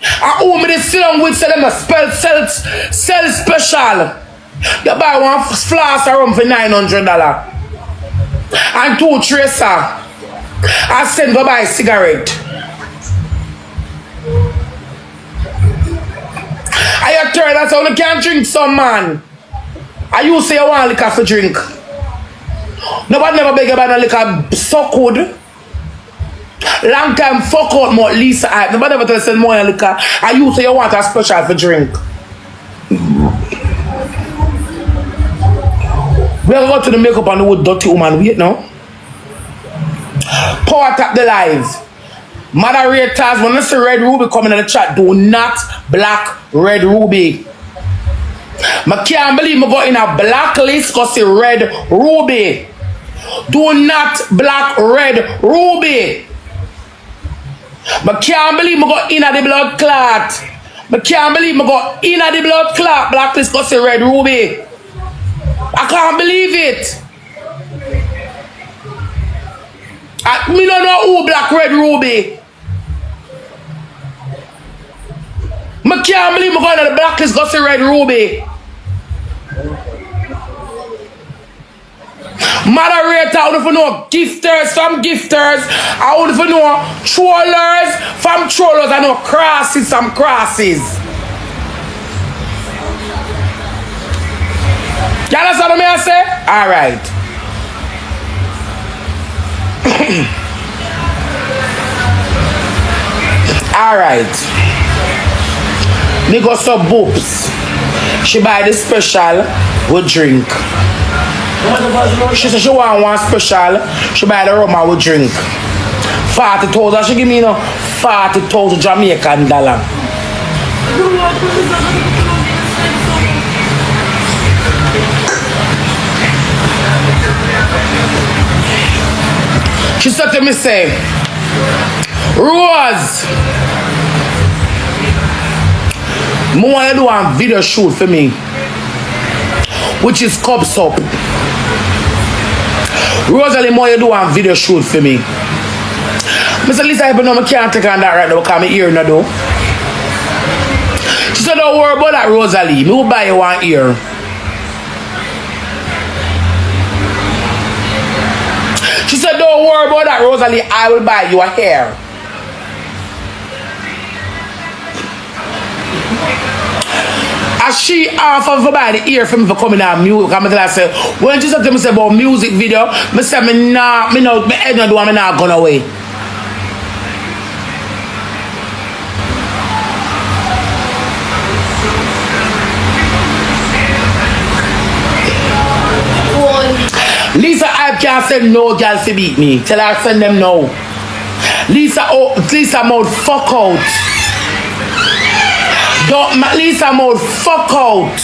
I owe me the song with say them a sell special. You buy one flask of rum for $900 and 2 tracer. I send go buy a cigarette. I turn that's how you can't drink some man. I you say you want liquor for drink. Nobody never beg about no liquor so good. Long time fuck out more Lisa. Nobody never tell you send more liquor. I you say you want a special for drink. We are going to the makeup and the wood dirty woman. Wait now. Pour up the live. Moderators, when you see Red Ruby coming in the chat, do not black Red Ruby. I can't believe I got in a blacklist because it's Red Ruby. Do not black, red, ruby. I can't believe I go in at the blood clot. I can't believe I go in at the blood clot. Black viscosity, red, ruby. I can't believe it. Me don't know who black, red, ruby. I can't believe I'm going to the black viscosity, red, ruby. Moderator, I want to know gifters from gifters. I want to know trollers from trollers. I know crosses from crosses. You understand what I say? Alright. Alright. Me go some boobs. She buy the special with drink. She said she want one special. She buy the rum and we drink. 40,000. She give me 40,000 Jamaican dollar. She said to me, say, Rose, I want to do a video shoot for me, which is cups up. Rosalie, I want to do a video shoot for me. Mr. Lisa, I know I can't take on that right now because my ear no do. She said, don't worry about that, Rosalie. I will buy you one ear. She said, don't worry about that, Rosalie. I will buy you a hair. As she offered for buy the ear for me for coming out music, I said, when she said to me about music video, I said, me head not do, I'm not gone away. Lisa, I can't send no girl to beat me. Tell her send them no. Lisa, mouth fuck out. Lisa mouth fuck out.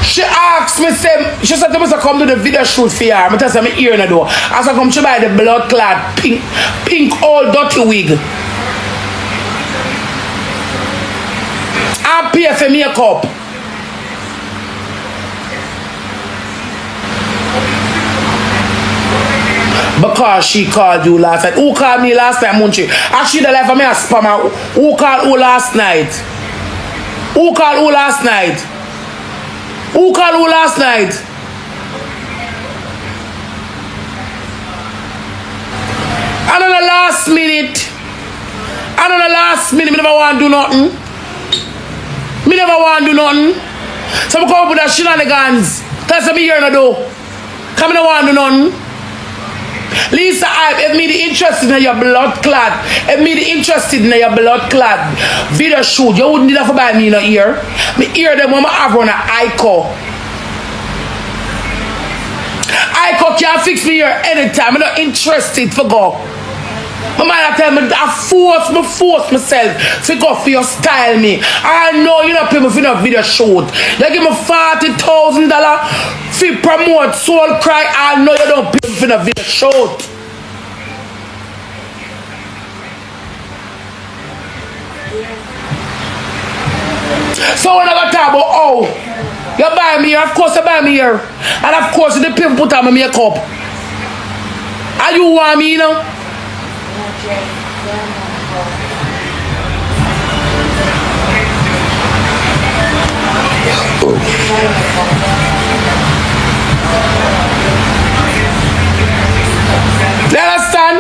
She asked me, she said to me, come to the video shoot for her. I tell her, my ear in the door. As I come, she buy the blood clad pink old dirty wig. I pay for makeup. Because she called you last night. Who called me last night, Munchie? And she the life of me a spammer. Who called who last night? Who called who last night? Who called who last night? And on the last minute. And on the last minute, me never want to do nothing. Me never want to do nothing. So I come up with that shenanigans. That's what me here no do. Come I don't want to do nothing. Lisa, if me the interested in your blood clot, if me the interested in your blood clot video shoot, you wouldn't need to buy me no ear. Me ear them when I have on an ICO. ICO can't fix me here anytime. I'm not interested for go. My man tell me I force myself to go for your style me. I know you not pay me for no video shoot. You give me $40,000 for promote Soul Cry. I know you don't pay me for no video shoot. So when I got talk about you buy me here, of course you buy me here. And of course the people put on my makeup. And you want me, you know? You understand?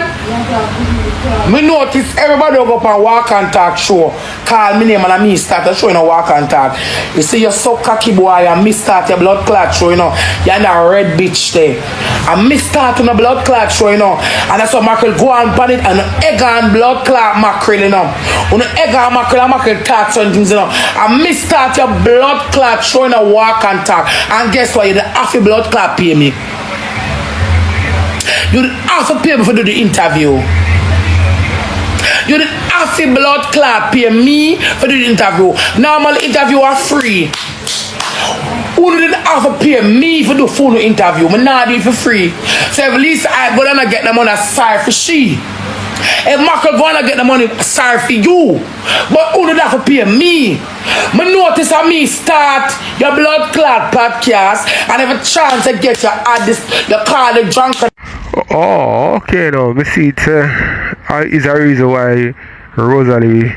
Me notice everybody go up and walk and talk show. Call me name and me start a show in a walk and talk. You see you so cocky boy and me start your blood clot show, you know. You're in a red bitch there. And me start on a blood clot show, you know. And that's what mackerel go and pan it and egg and blood clot mackerel, you know. On the egg and mackerel talk some things, you know. And me start your blood clot show in a walk and talk. And guess what? You the half your blood clot pay me. You didn't have to pay me for do the interview. You didn't have to blood clot pay me for do the interview. Normal interview are free. Who didn't have to pay me for the phone interview? Me not do it for free. So if Lisa I go down and get the money, sorry for she. If Michael go down and get the money, sorry for you. But who did have to pay me? Me notice how me start your blood clot podcast and have a chance to get you at this, you call the drunken. Oh, okay, now, me see it is a reason why Rosalie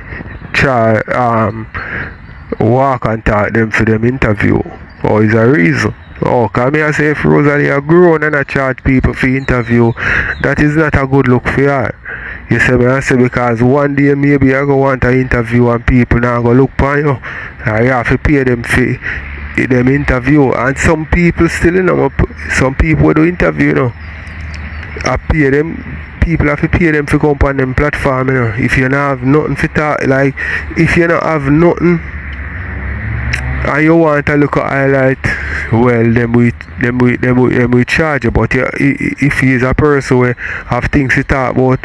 walk and talk them for them interview. Or is a reason? Oh, come here say if Rosalie are grown and I charge people for interview, that is not a good look for her. You see me, I say because one day maybe I go want an interview and people now go look for you. I have to pay them for them interview, and some people still, you know, some people do interview, you know. I pay them, people have to pay them to come on them platform, you know. If you don't have nothing for talk, like if you don't have nothing and you want to look at highlight, well, them we charge you. But if he is a person who have things to talk about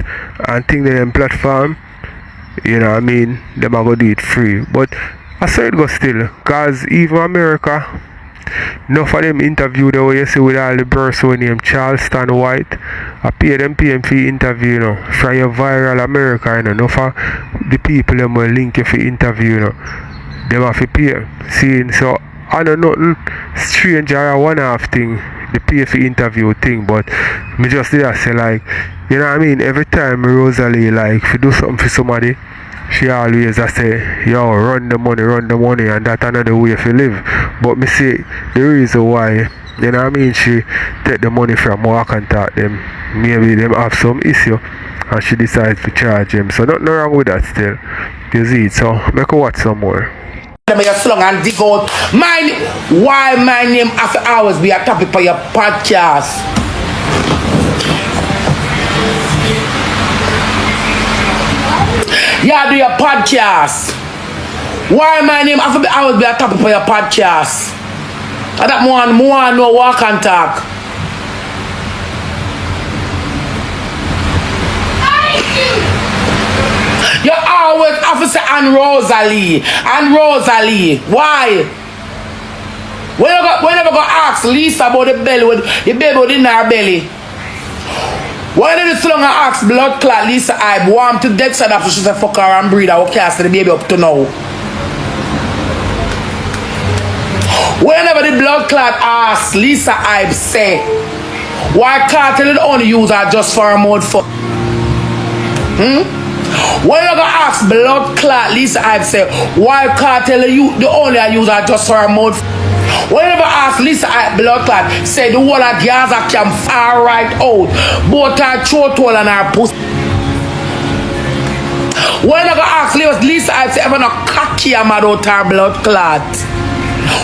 and things on them platform, you know what I mean, them are going to do it free. But I say it go still, because even America, enough of them interview the way you see with all the birds who name Charleston White, I pay them for interview, you know, from your viral America, you know, enough of the people them will link you for interview, you know, them have to pay. See, so I know nothing strange or one half thing, the pay for interview thing, but me just did I say like, you know what I mean, every time Rosalie like if you do something for somebody, she always I say, yo, run the money, and that's another way to live. But me say the reason why, you know what I mean, she take the money from walk and talk them, maybe them have some issue and she decides to charge them. So nothing wrong with that still. You see it, so make her watch some more. And dig out why my name after hours be a topic for your podcast. Yeah, do your podcast. Why my name after hours be a topic for your podcast? And that more no walk and talk. You always have to say and Rosalie. Why? We never go ask Lisa about the belly with the baby in her belly. Why did you long ask blood clot Lisa I want to death so that she said fuck her and breed her or cast the baby up to now? Whenever the blood clot asks Lisa I say why kartel only use her just for a mode for When you gonna ask blood clot Lisa I say why kartel you the only I use her just for a mode. Whenever ask Lisa I blood clot say the whole of Gaza can far right out both her throat hole and her pussy. Whenever ask Lisa I say ever no cocky am out her blood clot.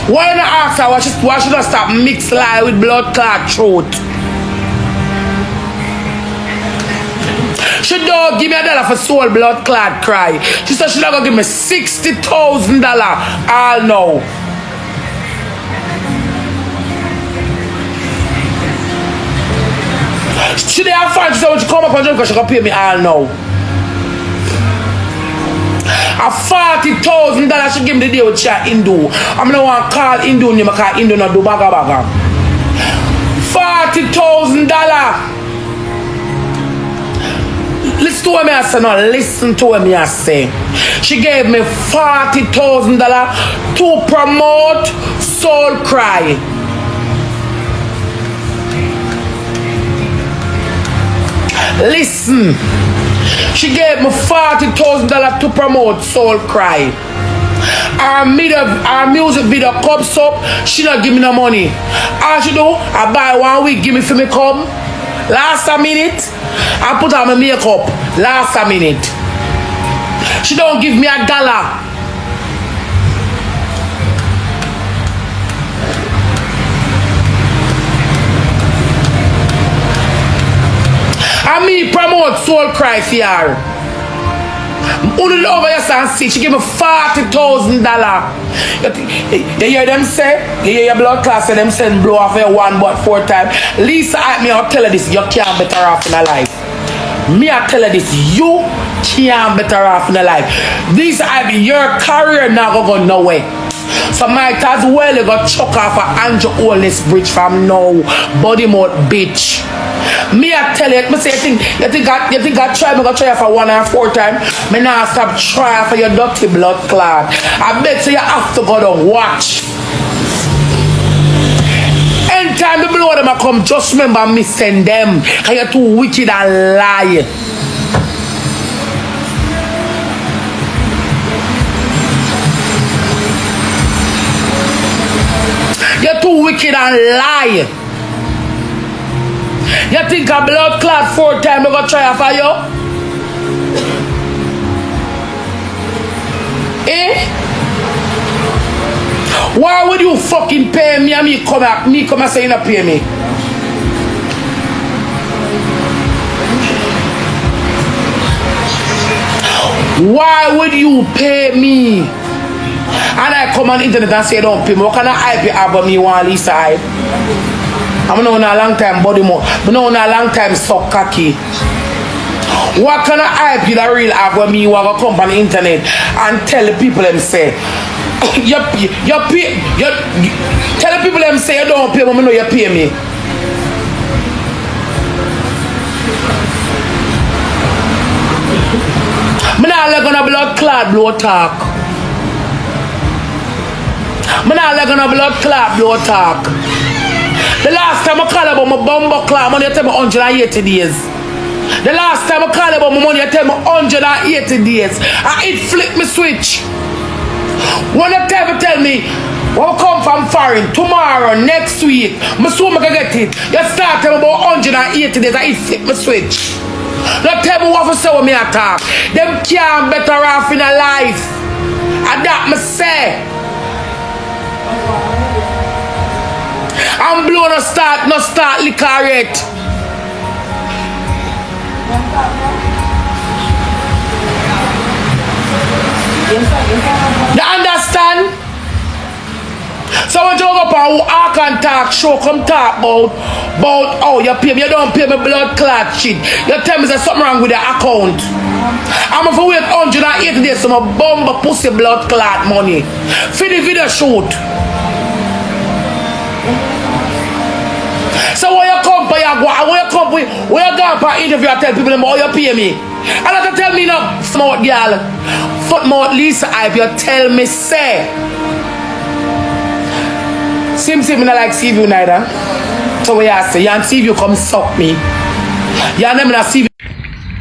Why not ask her why she don't stop mix lie with blood clot throat? She don't give me $1 for soul blood clot cry. She said she not gonna give me $60,000 all now. She didn't have fun. She said when she come up and drink she gonna pay me all now. A $40,000 she give me the day with she Hindu. I'm gonna want to call Hindu name because Hindu not do baga baga. $40,000. Listen to what me I say now. Listen to what me I say. She gave me $40,000 to promote Soul Cry. Listen. She gave me $40,000 to promote Soul Cry. Our music video cups up. She not give me no money. All she do, I buy 1 week, give me for me come. Last a minute, I put on my makeup. Last a minute. She don't give me $1. And me promote Soul Cry for her. Only over here and see, she give me $40,000. You hear them say? You hear your blood class say them send blow off here 1 but 4 times. Lisa, I'll tell her this, you can't better off in her life. Me, I tell her this, you can't better off in her life. This, your career now go nowhere. So might as well you got chuck off a Andrew Holness bridge from now. Body mouth bitch. Me I tell you, me say you think I try, me go try for 1 and 4 times. Me now stop trying for your dirty blood clot. I bet so you have to go to watch. Anytime the blow them I come, just remember me send them. Cause you're too wicked and lie. You're too wicked and lie. You think a blood clot 4 times I go try for you? Eh? Why would you fucking pay me and me come and say you not pay me? Why would you pay me? And I come on the internet and say don't pay me. What kind of hype you have on me one Lisa hype? I'm not on a long time body more. I'm not on a long time suck cocky. What kind of hype you that real have when me want to come on the internet and tell the people them say you pay, tell the people them say you don't pay me, I know you pay me. I'm not like on a blood clot blow talk. I'm not like on a blood clot blow talk. The last time I call about my bumbo clot money, you tell me 180 days. The last time I call about my money, you tell me 180 days. And it flip me switch. When you tell me, when I come from foreign, tomorrow, next week, I soon I can get it. You start telling me about 180 days, and it flip me switch. Don't tell me what to say when me attack. Them can't better off in a life. And that me say. I'm blowing no start liquor yet. You understand? So when you go up and I can talk, show come talk about oh you pay me, you don't pay me blood clot shit. You tell me there's something wrong with your account. I'm going to wait 180 days so my bumper pussy blood clot money. For the video shoot. So when you come for when you go for interview I tell people them, oh you pay me. And I tell me no smart girl. Foot mouth Lisa hype, you tell me say. Sim me not like see you neither. So what you say, you see you come suck me. You never not see you.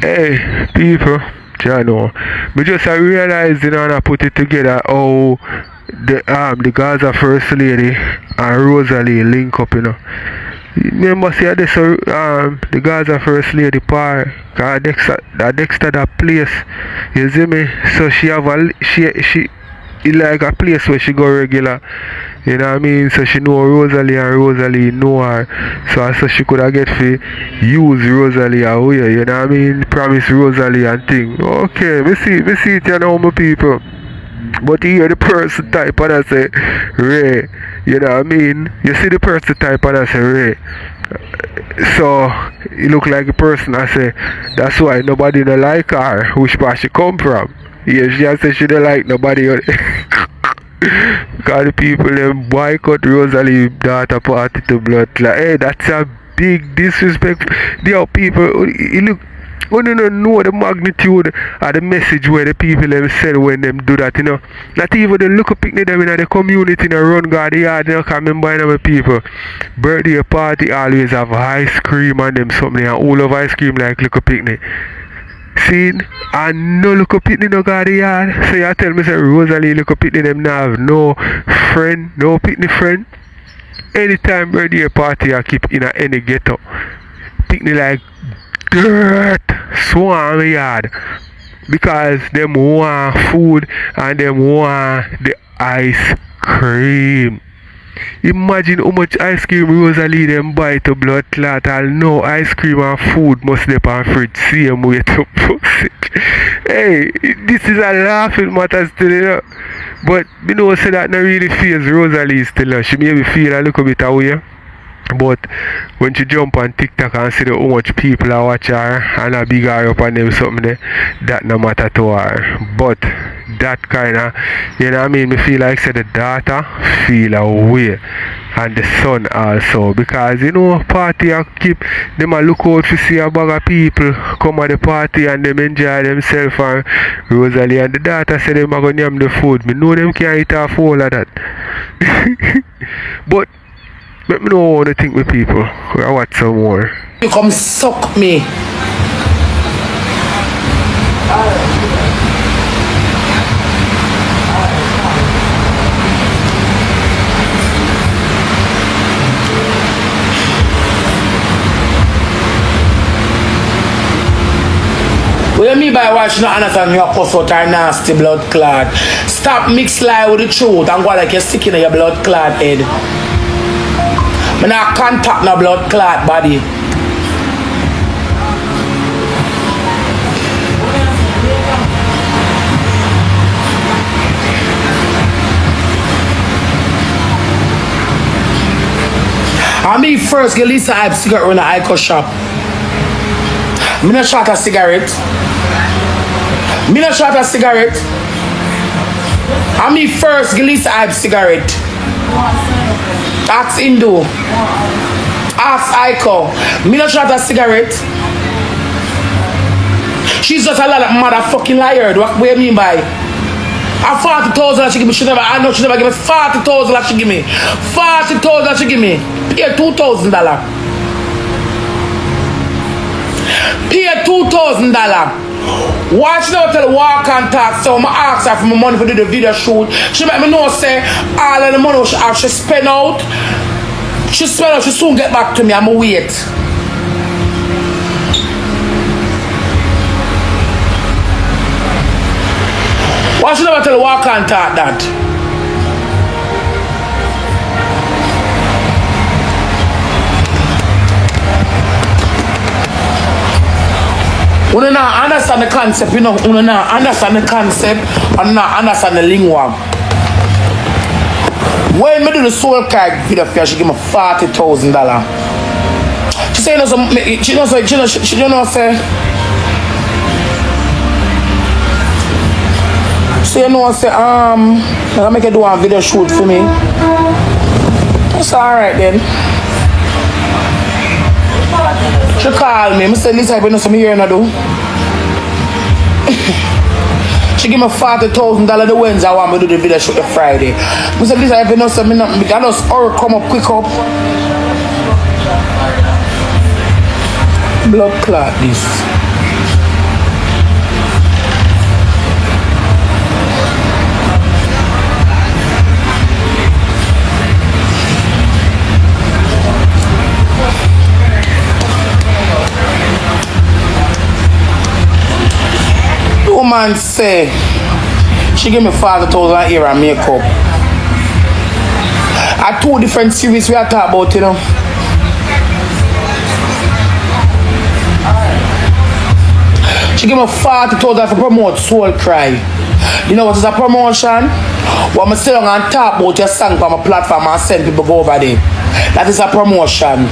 Hey, people, you know, me just realize, you know, and I put it together how the Gaza First Lady and Rosealee link up, you know. Remember, see this the Gaza First Lady part, that Dexter that place, you see me? So she have she like a place where she go regular, you know what I mean? So she know Rosealee and Rosealee know her, so she could have get to use Rosealee away, you know what I mean? Promise Rosealee and thing. Okay, me see it, you know, my people. But you hear the person type and I say, Ray, you know what I mean? You see the person type and I say, Ray. So, it look like a person I say, that's why nobody don't like her, which part she come from. Yeah, she has said she don't like nobody. Because the people them boycott Rosealee Daughta party to blood. Like, hey, that's a big disrespect. The people, it look, we don't know the magnitude of the message where the people them send when them do that, you know. Not even the look picnic them in the community in a run guard yard, you know, can remember you know, people. Birthday party always have ice cream and them something and all of ice cream like look picnic. See, and no look picnic no guard yard. So you tell me say Rosealee look picnic them now have no friend, no picnic friend. Anytime birthday party I keep in any ghetto. Picnic like dirt swarm yard because them want food and them want the ice cream. Imagine how much ice cream Rosealee them buy to blood clot and no ice cream and food must be on fridge same way to pussy. Hey, this is a laughing matter still, you know. But you know say that not really feels Rosealee still, you know. She maybe feel a little bit away. But when she jump on TikTok and see how much people are watching her and a big her up on them something there, that no matter to her. But that kind of, you know what I mean? Me feel like say the daughter feel away. And the son also, because you know party I keep them a look out to see a bag of people come at the party and them enjoy themselves, and Rosalie and the daughter say them are gonna name the food. Me know them can't eat off all of that. But let me know what to think with people. I watch some more. You come suck me. What do you mean by watching not understand your cuss out or nasty blood clot? Stop mix lie with the truth and go like you're sticking in your blood clot head. I'm not contact no blood clot body. I mean first get Lisa hype cigarette in the Ico shop. Me not shot a cigarette. Me not shot a cigarette. I mean first get Lisa hype cigarette. Ask Indo. Ask Ico. Me not shot a cigarette. She's just a lot of motherfucking liar. What do you mean by? I 40,000 that she give me. I know she never give me 40,000 that she give me. 40,000 that she give me. Pay $2,000. Pay $2,000. Watch now till walk and talk. So I ask her for my money for do the video shoot. She make me know say all of the money she spend out. She soon get back to me. I'ma wait. Watch now till walk and talk that. You don't understand the concept, you know. You don't understand the concept and not understand the lingua. When me do the soul card video for her, she give me $40,000. She say, she don't say. So you know, say, I'm gonna make her do a video shoot for me. It's alright then. She call me. I said, Lisa, I know something here and I do. She give me $40,000 the Wednesday I want me to do the video shoot the Friday. I said, Lisa, I know something. I just come up quick up. Blood clot this. Woman say she give me $40,000 here and makeup. At 2 different series we are talking about, you know. She give me $40,000 for promote Soul Cry. You know what is a promotion? When I sit down and talk about your song on my platform and send people go over there. That is a promotion.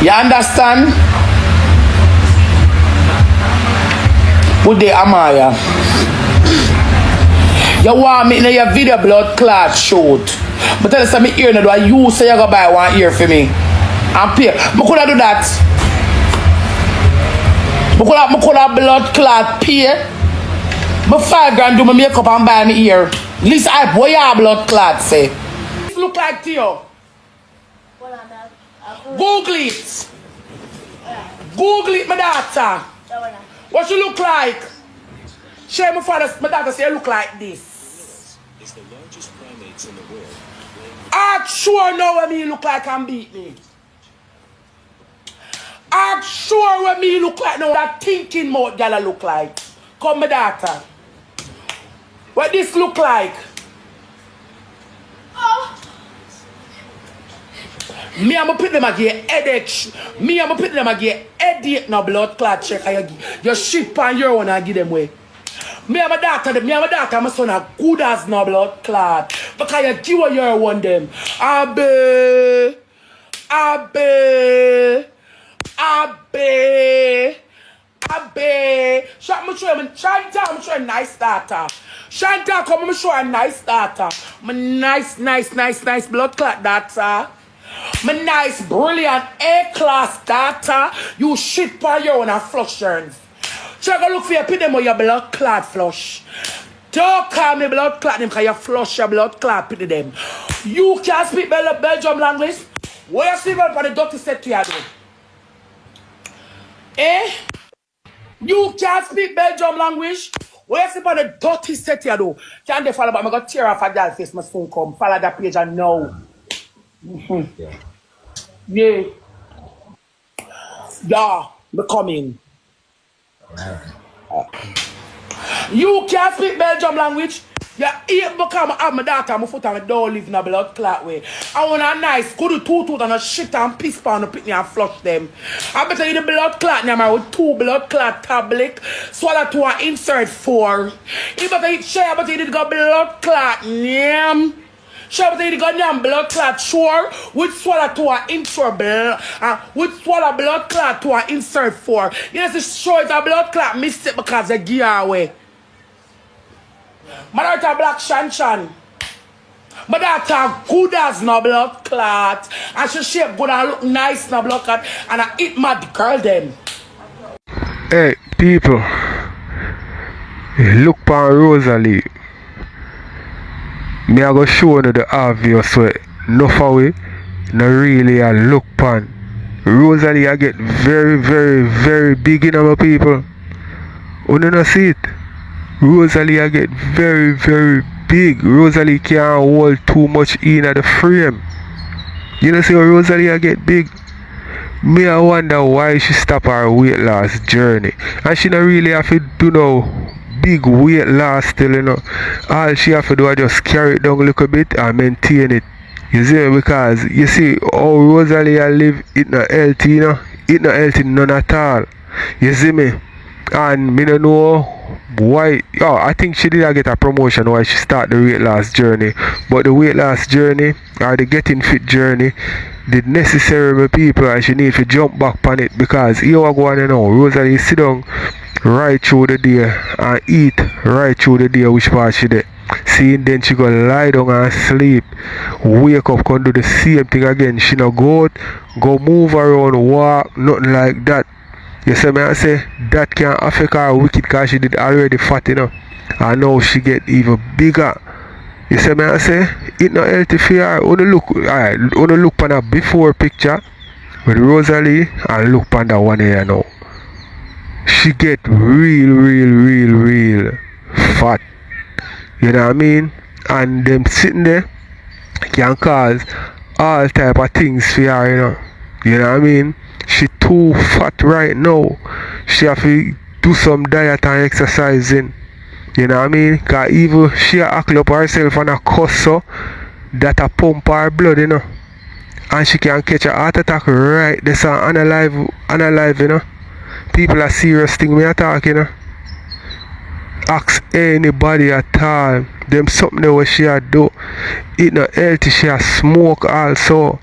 You understand? With the Amaya. You want me in your video blood clot shoot. But tell us I'm ear now, do you say you go buy one ear for me? And pay. I could do that. I could have blood clot pay. But $5 do my makeup and buy me ear. At least I boy your blood clot say. This look like to you. Google it. Google it, my daughter. What you look like? Shay, my daughter say you look like this. Is the largest primates in the world. I'm sure know what me look like and beat me. I'm sure what me look like now that thinking mouth gala look like. Come my daughter. What this look like? Oh. Me I'm gonna put them again headache. Me I'm gonna put them again headache no blood clot check. You ship on your one and give them way. Me and my daughter, my son are good as no blood clot. Because you give your one them. Abe. Shot me show him. Shanta, I'm show him nice data. Shanta, come me show him nice data. My nice blood clot data. My nice, brilliant A-class data. You shit for your own and flush turns. Check a look for your pit them or your blood clot flush. Don't call me blood clot them because you flush your blood clot pit them. You can't speak Belgium language. Where you sleep on the doctor said to you, eh? You can't speak Belgium language. Where you sleep on the dirty set you do? Can't they follow but I'm going to tear off a girl face, my phone come. Follow that page and know. Yeah. Yeah, me coming. You can't speak Belgium language. You eat because I have my daughter, my foot and my don't live in a blood clot way. I want a nice, good two and a shit and piss pound and pick me and flush them. I better eat the blood clot now with 2 blood clot tablet, swallow 2 and insert 4. You better eat Shay, I better eat the blood clot, yam. Shay, I better eat the goddamn blood clot, sure. With swallow 2 and insert with swallow blood clot 2 and insert 4. Yes, it's sure it's a blood clot missed it because they give away. My daughter black Shan. My daughter good as no blood clot. And she shape good and look nice no blood clot. And I eat mad girl them. Hey, people. Look for Rosealee. Me I go show you the obvious way. No for we. No really a look pan. Rosealee I get very big in our people. You don't see it. Rosealee I get very big. Rosealee can't hold too much in at the frame. You know see how Rosealee I get big? Me I wonder why she stop her weight loss journey. And she don't really have to do no big weight loss still, you know. All she have to do is just carry it down a little bit and maintain it. You see, because you see how Rosealee I live, it not healthy, you know. It not healthy none at all. You see me? And me don't know why. Oh, I think she did get a promotion why she start the weight loss journey. But the weight loss journey or the getting fit journey did necessary with people and she need to jump back on it because here we go on, you know. Rosealee sit down right through the day and eat right through the day which part she did. See, then she go lie down and sleep. Wake up, come do the same thing again. She no go out, go move around, walk, nothing like that. You see me I say that can affect her wicked because she did already fat, you know. And now she get even bigger. You see me I say it not healthy for her. Only look on a before picture with Rosealee and look on that one here now. She get real fat. You know what I mean? And them sitting there can cause all type of things for her, you know. You know what I mean? She too fat right now. She have to do some diet and exercising. You know what I mean? Because even she act up herself and a cuss so that a pump her blood, you know. And she can catch a heart attack right there, so unalive, you know. People are serious thing me attack, you know. Ask anybody at all. Them something that what she a do. It not healthy, she a smoke also.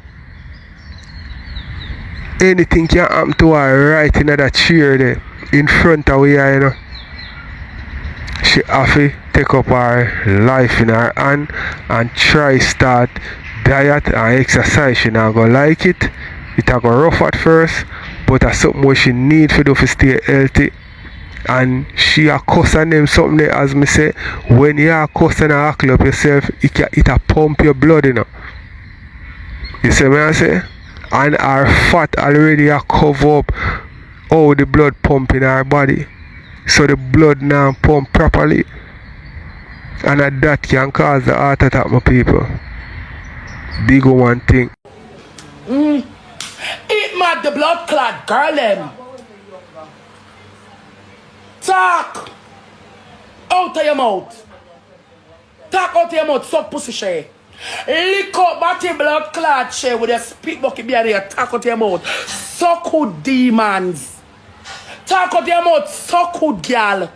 Anything can happen to her right in that chair there in front of her, you know. She have to take up her life in her hand and try start diet and exercise. She not gonna like it. It a go rough at first, but that's something what she need to do to stay healthy. And she a cuss on them something there, as me say, when you are cussing and act up yourself, it a pump your blood, you know. You see what I say? And her fat already a cover up all the blood pump in her body. So the blood now pump properly. And that can cause the heart attack, my people. Big one thing. Eat mad the blood clot, girl them. Talk out of your mouth. Talk out of your mouth, suck pussy Shay. Lick up batty blood clot Shay with your spit bucket behind your talk out of your mouth. Suck with demons. Talk out of your mouth, suck with girl.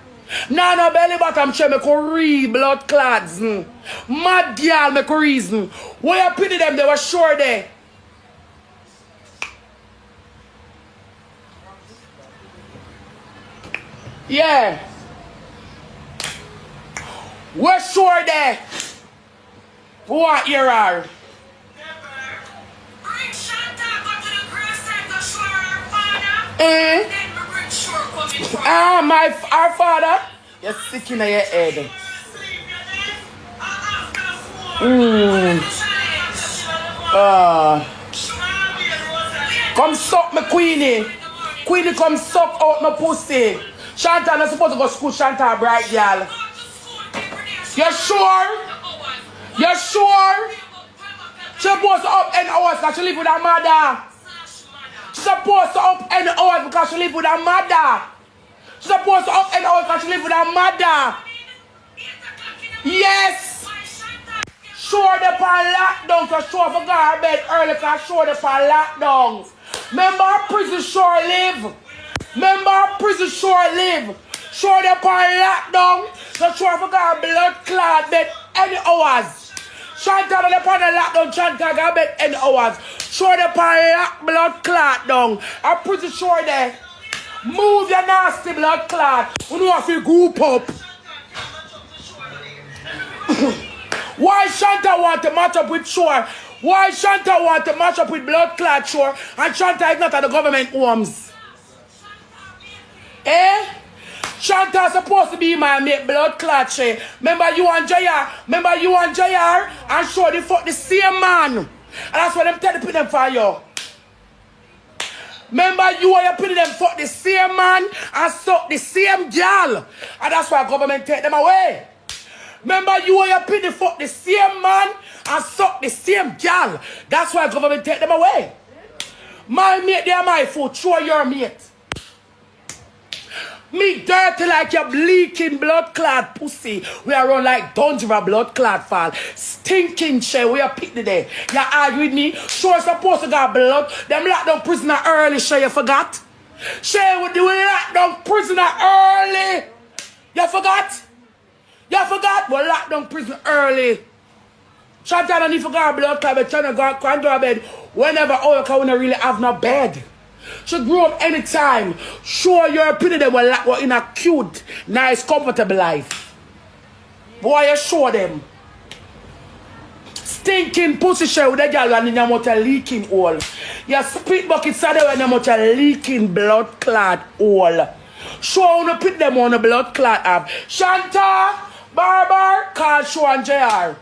Nah, no belly bottom Shay make a real blood clots. Mad girl make a reason. Where you pity them, they were sure there. Yeah. We're sure there. We want your her. Our father. You're sick in your head. Come suck me, Queenie. Queenie, come suck out my pussy. Chantal, I'm supposed to go to school. Chantal, bright girl. You sure? You sure? She's supposed to up in hours because she live with her mother. She's supposed to up in hours because she live with her mother. She's supposed to up in hours because she live with her mother. Yes. Sure the pan lockdown, so sure for her bed early because sure the pan lockdown. Remember prison sure live. Remember prison sure live. Sure the pan lockdown, so sure for her blood clot bed any hours. Chantal the pan lockdown, Chantal got bed any hours. Sure the pan lock blood clot down. I'm pretty sure there. Move your nasty blood clot. You know if you group up. Why Chantal want to match up with Shore? Why Chantal want to match up with blood clot Shore? And Chantal is not at the government homes. Eh? Chantal supposed to be my mate blood clot Shay. Remember you and JR? Remember you and JR? And Shore they fuck the same man. And that's why them tell the them for you. Remember you and your pity them fuck the same man and suck the same girl. And that's why government take them away. Remember you and your pity fuck the same man and suck the same girl. That's why government take them away. My mate, they are my foot. Show your mate. Me dirty like your bleaking blood clot pussy. We are run like dungeon of blood clot fall. Stinking Shay, we are picked today. You argue with me? Sure supposed to got blood. Them locked down prisoner early, Shay, you forgot? Shay, we locked down prisoner early. You forgot? You forgot? We locked down prison early. Chantal and you forgot blood clot, but trying to go to bed whenever all you can really have no bed. She grew up anytime. Sure, you're pretty them were in a cute, nice, comfortable life. Boy, you show them. Stinking pussy shell with a girl and in your mouth a leaking hole. Your spit bucket side when your mouth a leaking blood clot hole. Show you put them on a blood clot app. Shanta, Barber, call Show and JR.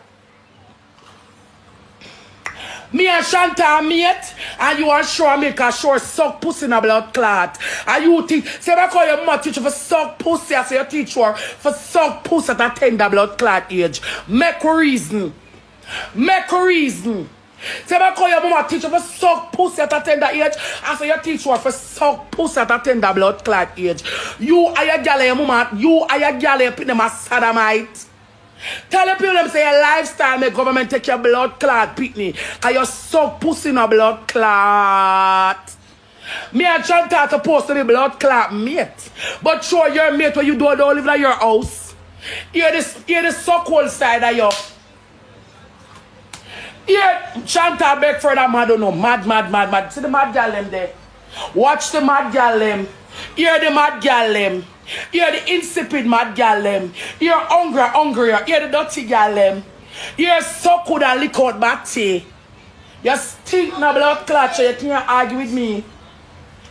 Me and Shanta mate, and you and Show me because Show suck pussy in a blood clot. And you teach, say I call your mother teacher for suck pussy, I say you teach her for suck pussy at a tender blood clot age. Make a reason. Make a reason. Say I call your mama teacher for suck pussy at a tender age, I say you teach her for suck pussy at a tender blood clot age. You are your gal your mama, you are your gal you put them a sodomite. Tell the people them say your lifestyle make government take your blood clot pitney. Cause you suck pussy in a blood clot. Me and Chantal supposed to be blood clot mate. But sure your mate when you don't live in your house. Hear the suck hole side of you. Here Chantal beg for that mad, don't know. Mad. See the mad girl them there. Watch the mad girl them. Hear the mad girl them. Hear the insipid mad gal them. Hear hungry. Hear the dirty gal them. Hear suck good and lick out batty. You stink na blood clot, so you can't argue with me.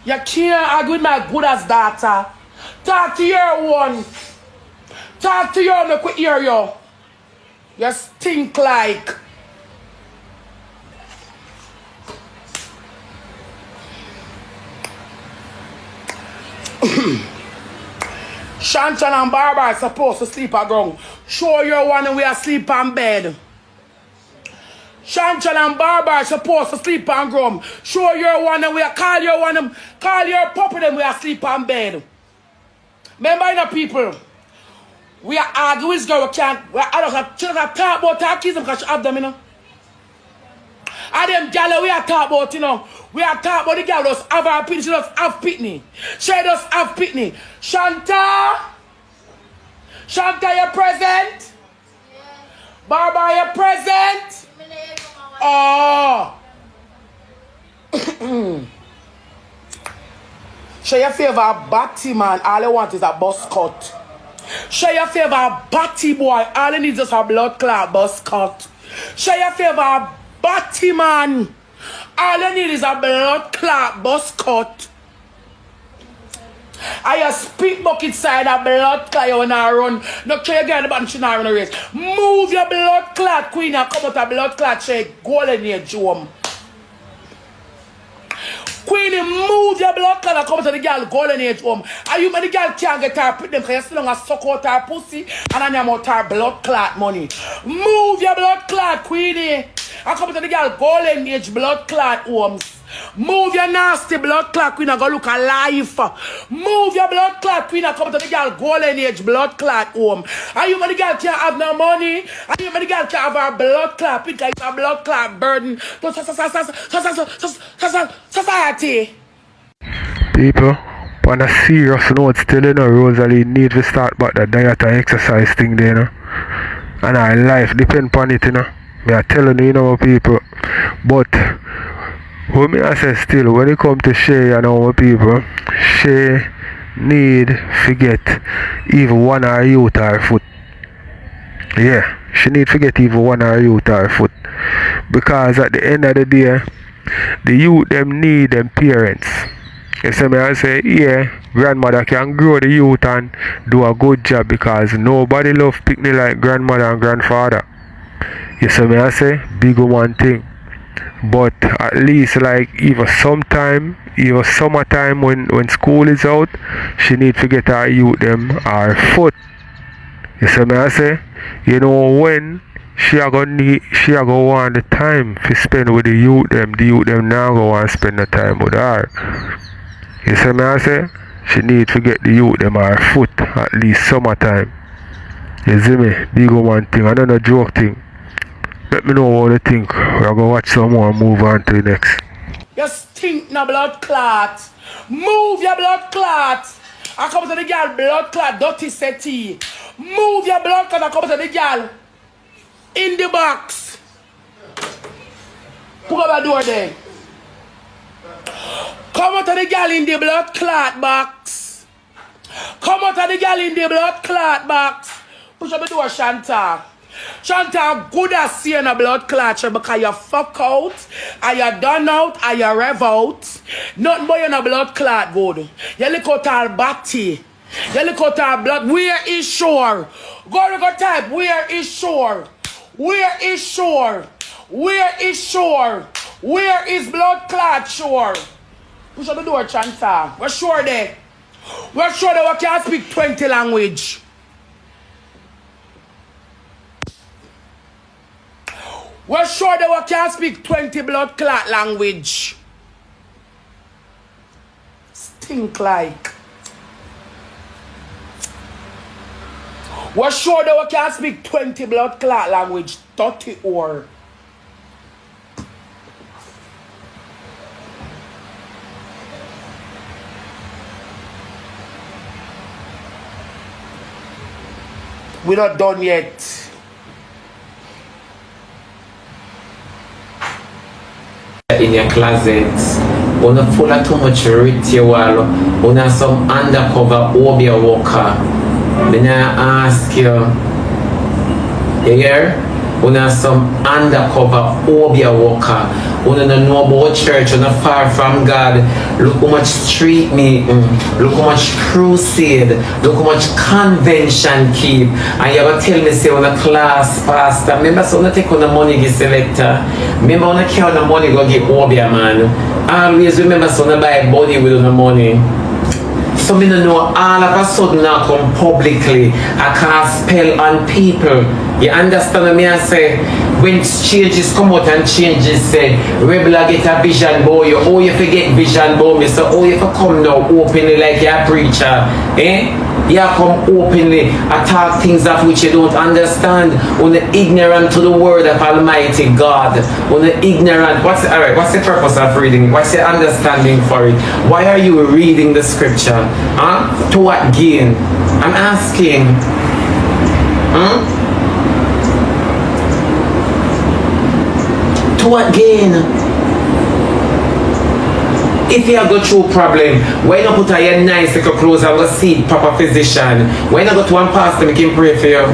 You can't argue with my good as daughter. Talk to your one. Talk to your make we hear you. You stink like. Chantal and Barbara are supposed to sleep at ground. Show your one and we are sleep on bed. Chantal and Barbara are supposed to sleep on ground. Show your one and we are call your one and call your puppy and we are sleep on bed. Remember you know people. We are arguing with girl, we can't I don't have talk about our kids because she have them, you know. And them gal we are talk about, you know. We are talking about the girl does have her pitney. She does have pitney. She does have pitney. Shanta, you present? Yeah. Barbara, you present? Oh. Show your favor a batty man, all you want is a bus cut. Show your favor a batty boy, all you need is a blood clot bus cut. Show your favor a batty man, all you need is a blood clot bus cut. I a spit bucket side of blood clot you wanna run. No try again the button she not run a race. Move your blood clot queen and come out a blood clot Shay golden age home. Queenie, move your blood clot and come to the girl golden age home. Are you when the girl can't get her put them because you still don't suck out her pussy and then you out her blood clot money. Move your blood clot, Queenie, and come to the girl golden age blood clot homes. Move your nasty blood clot queen and go look alive. Move your blood clot queen and come to the girl golden age blood clot home. Are you when the girl can't have no money? Are you when the girl can't have her blood clot because it's a blood clot burden to society? People, on a serious note, still you know, Rosealee need to start back the diet and exercise thing there, you know. And our life depend on it, you know. Me are telling you, you know, people. But what me I say still, when it come to Shay and our people, Shay need to get even one of her youth or her foot. Yeah, she need to get even one of her youth or her foot. Because at the end of the day, the youth them need them parents. You see me I say, yeah, grandmother can grow the youth and do a good job because nobody love picnic like grandmother and grandfather. You see me I say, big one thing. But at least like even sometime, even summertime when school is out, she need to get her youth them her foot. You see me I say? You know when she a go want the time to spend with the youth them now go want to spend the time with her. You see me I say? She need to get the youth them her foot at least summertime. You see me? Big one thing, I don't know joke thing. Let me know what you think. We're going to watch some more and move on to the next. You stink no blood clot. Move your blood clot. I come to the girl blood clot dirty settee. Move your blood clot and come to the girl in the box. Put up the door there. Come out to the girl in the blood clot box. Come out to the girl in the blood clot box. Push up the door, Shanta. Shanta, good as seeing a blood clot because you fuck out, and you done out, and you rev out. Nothing but you in a blood clot good. You look out our body. You look out our blood. Where is sure? Go type. Where is sure? Where is sure? Where is sure? Where is blood clot sure? Push up the door, Shanta. We're sure there. We're sure that we can't speak 20 language. We're sure that we can't speak 20 blood clot language. Stink like. We're sure that we can't speak 20 blood clot language. 30 or. We're not done yet. In your closet, una full of too much ritual, una some undercover obia worker. Then I ask you, here, una some undercover obia worker. Una no know about church, una far from God. Look how much street meeting, look how much crusade, look how much convention keep. And you ever tell me say on a class pastor, remember so una take on the money get selector. Remember una carry the money go get obia man. Always remember so una buy body with the money. So me no know all of a sudden now come publicly I can't spell on people. You understand what me I say? When changes come out and changes say rebel get a vision boy, oh you forget vision boy, me so oh you for come now openly like you're a preacher. You come openly attack things of which you don't understand. When you're ignorant to the word of Almighty God. When you're ignorant, what's the purpose of reading? What's your understanding for it? Why are you reading the scripture? To what gain? I'm asking. To what gain? If you go through problem, why not put on your nice little clothes and go see proper physician? Why not go to one pastor make him pray for you?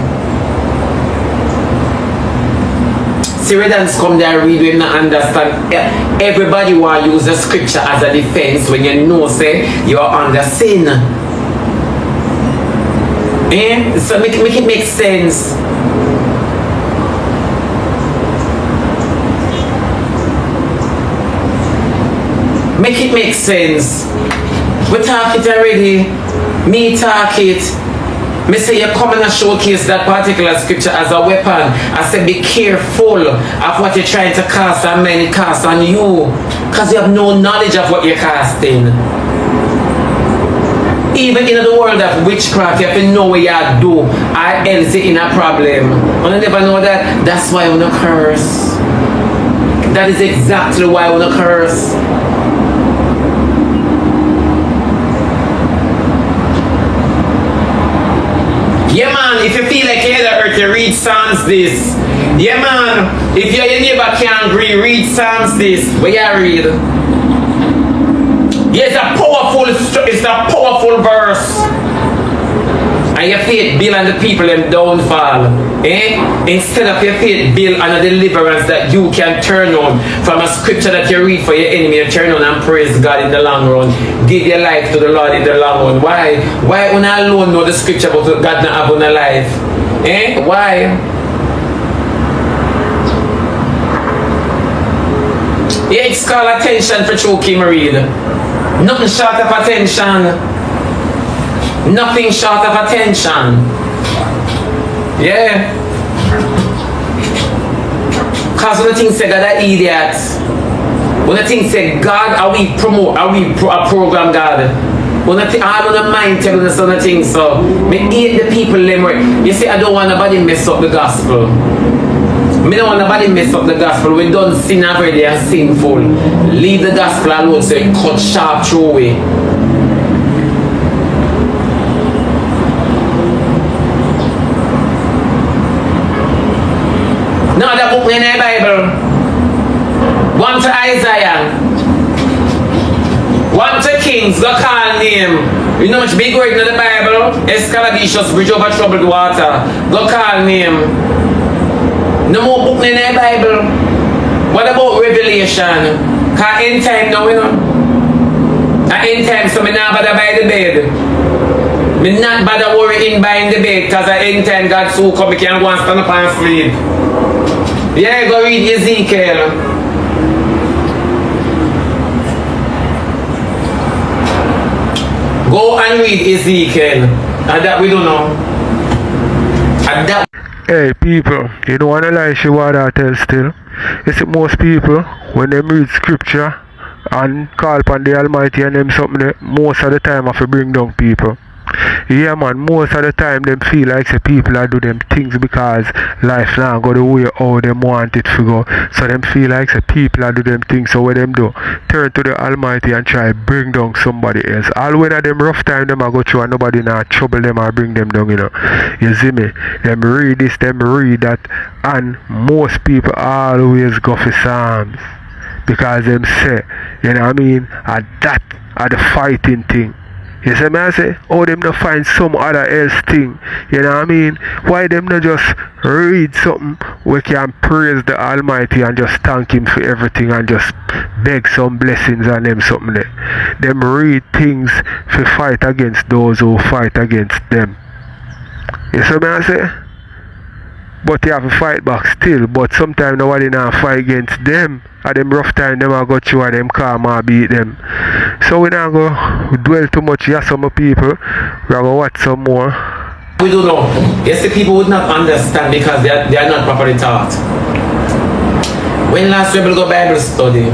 Syrians come there and read, we not understand. Everybody want to use the scripture as a defense when you know say you are under sin. So make it make sense. Make it make sense. We talk it already. Me talk it. Me say you come and showcase that particular scripture as a weapon. I say be careful of what you're trying to cast on men, cast on you. Because you have no knowledge of what you're casting. Even in the world of witchcraft, you have to know what you do, or else you're in a problem. When you never know that, that's why I want to curse. That is exactly why I want to curse. Yeah man, if you feel like you're the earth, you read Psalms this. Yeah man, if your neighbor can't agree, read Psalms this. What you read? Yeah, it's a powerful verse. And your faith build on the people and downfall. Instead of your faith build on a deliverance that you can turn on from a scripture that you read for your enemy and turn on and praise God in the long run. Give your life to the Lord in the long run. Why? Why when I alone know the scripture but God not have on a life? Why? Yeah, it's called attention for choking read. Nothing short of attention. Nothing short of attention. Yeah. Cause when the thing say God are idiots. When the thing say God, are we program God? When the thing, I don't mind telling us some things, so me hate the people memory. You see, I don't want nobody mess up the gospel. Me don't want nobody mess up the gospel. We don't sin already and sinful. Leave the gospel alone so it cut sharp through away. Now the book in the Bible. One to Isaiah. One to Kings, go call name. You know much big word in the Bible? Escalabicious, bridge over troubled water. Go call name. No more book in the Bible. What about Revelation? Cause end time now, you know. At end time, so me not bother by the bed. Me not bother worrying by the bed, cause at end time God so come, me can go and stand up and sleep. Yeah, go read Ezekiel. Go and read Ezekiel. And that we don't know. And that. Hey people, you know what I lie she what I tell still? You see most people when they read scripture and call upon the Almighty and them something, most of the time I have to bring down people. Yeah man, most of the time them feel like say people are do them things because life now go the way how them want it to go. So them feel like say people are do them things, so what them do? Turn to the Almighty and try bring down somebody else. All when of them rough time them I go through and nobody now trouble them or bring them down, you know. You see me? Them read this, them read that, and most people always go for Psalms. Because them say, you know what I mean, that are the fighting thing. You see me I say, oh them not find some other else thing. You know what I mean? Why them not just read something we can praise the Almighty and just thank him for everything and just beg some blessings on them something there. Them read things to fight against those who fight against them. You see me I say? But you have to fight back still, but sometimes nobody now fight against them. At them rough time, them go through and them calm and beat them. So we now go dwell too much here some people. We are going to watch some more. We don't know. Yes, the people would not understand because they are not properly taught. When last Rebel go Bible study?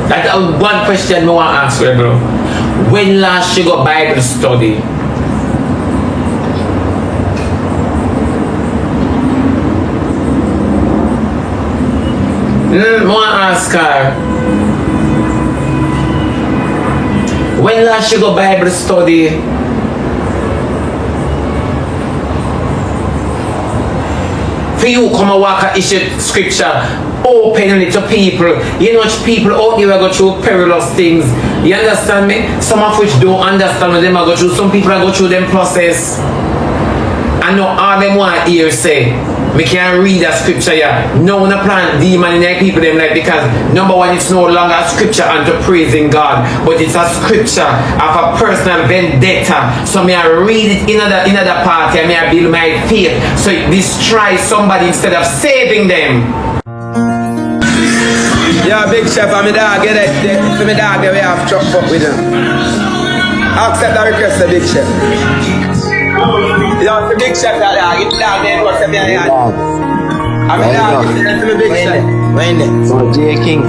That's one question I want to ask Rebel. When last you go Bible study? I want to ask her. When last you go Bible study? For you come and walk and issue scripture openly to people. You know people out there go through perilous things. You understand me? Some of which don't understand what them I go through. Some people go through them process. I know all them want to hear say. Me can't read that scripture here. No one plant demon in their people them like because number one it's no longer a scripture unto praising God, but it's a scripture of a personal vendetta. So me I read it in another part and me I build my faith. So it destroys somebody instead of saving them. Yeah, big chef, I'm a dog, get it. For me dog, we have truck fuck with him. Accept that request, the big chef. You know, the big chef, that dog, it's dog, then what's the man? I'm a dog, it's the big chef. When it? So J King.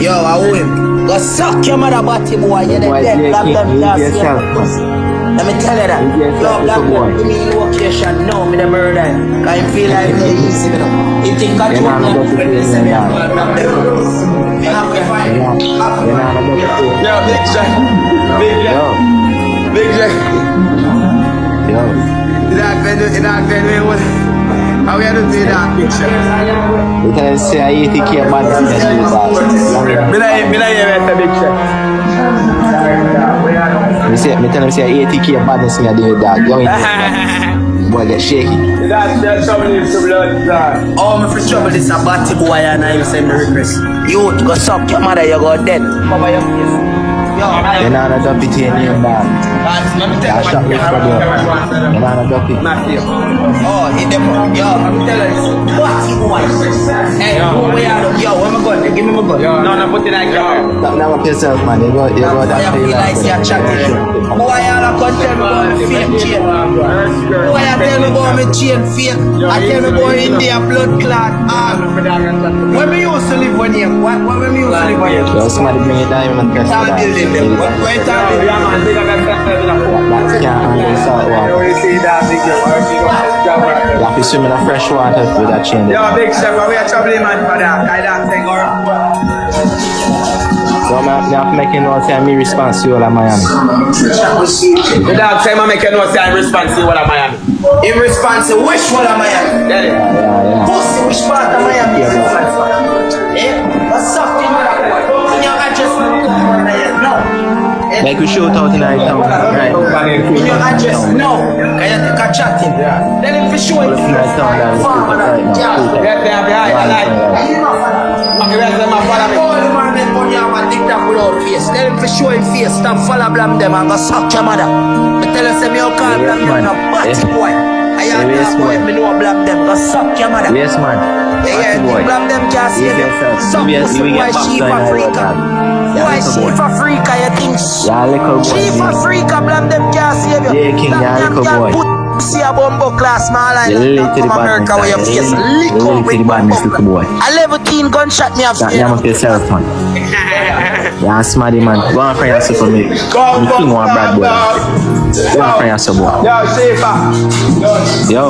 Yo, I owe him. Go suck your mother body, boy. You're the dead black them last year. Let me tell you that. Yo, black them give me location. No, me the murder. I feel like me easy. You think I do not know when they say me I'm black them. Yo, big chef. Big chef. Big chef. Yo. It's not good. How we are doing that picture? You can say I eat the key of bad things to do that. Me not hear the big chef. Me tell him say I eat the key of bad things to do that. Boy get shaky. That's somebody to blood. Oh, me for trouble this a batty boy and I send the request. You go suck your mother, you go dead. Cover your face. Yo, You know how to dump it in your bag. let me tell I'll shop you your what brother. You know how to dump it. Oh, hit them up. Yo, I'm telling you. Batty boy. Hey, go way out of. Yo, where my gun? Give me my gun. No, put it like that. Stop now up yourself, man. You go I that feel like see a chatting. Boy, y'all come tell me about me fake chain. Boy, I tell me about me chain fake. I tell me about India blood clot. Where me used to live when you? Where me used to live when you? Yo, somebody bring a diamond press for Town that. building them. Where town building? That can't handle salt water. You have to swim in a fresh water with that chain. Yo, big chef, we are troubling man for that. I don't think or. So I have to make you know say me response to you all of Miami. The dog say I make a note say I'm responsible what am Miami. In response to which one of Miami? Yeah. Pussy, which part of Miami? What's up, you know? Can you address me? No. Like we shoot out in our town, right? Can you address? No. Can you take a chat in? Tell him for sure. Well, if you're not town, then we shoot it right now. Yes, they are behind the light. Okay, where's them follow me? All the man them on you have a TikTok without face. Tell him for sure him face. Stop follow blam them and go suck your mother. But tell us me you can't blam them no batty boy. I am that boy me know blam them. Go suck your mother. Yes, man. Yeah, blam them can't see them. Suck pussy boy sheep Africa. Boy sheep Africa you think. Yeah, little boy. Sheep Africa blam them can't save you. Yeah, king, yeah, little boy. See a bumbo class small You island. live to the Come America where your face lick up with badness, little boy. a level 10 gunshot me have That scared. name of yourself, man. Yeah, smarty man. Go and find yourself for me. You think one bad boy. Go and find yourself, boy. Yo, safer. Yo.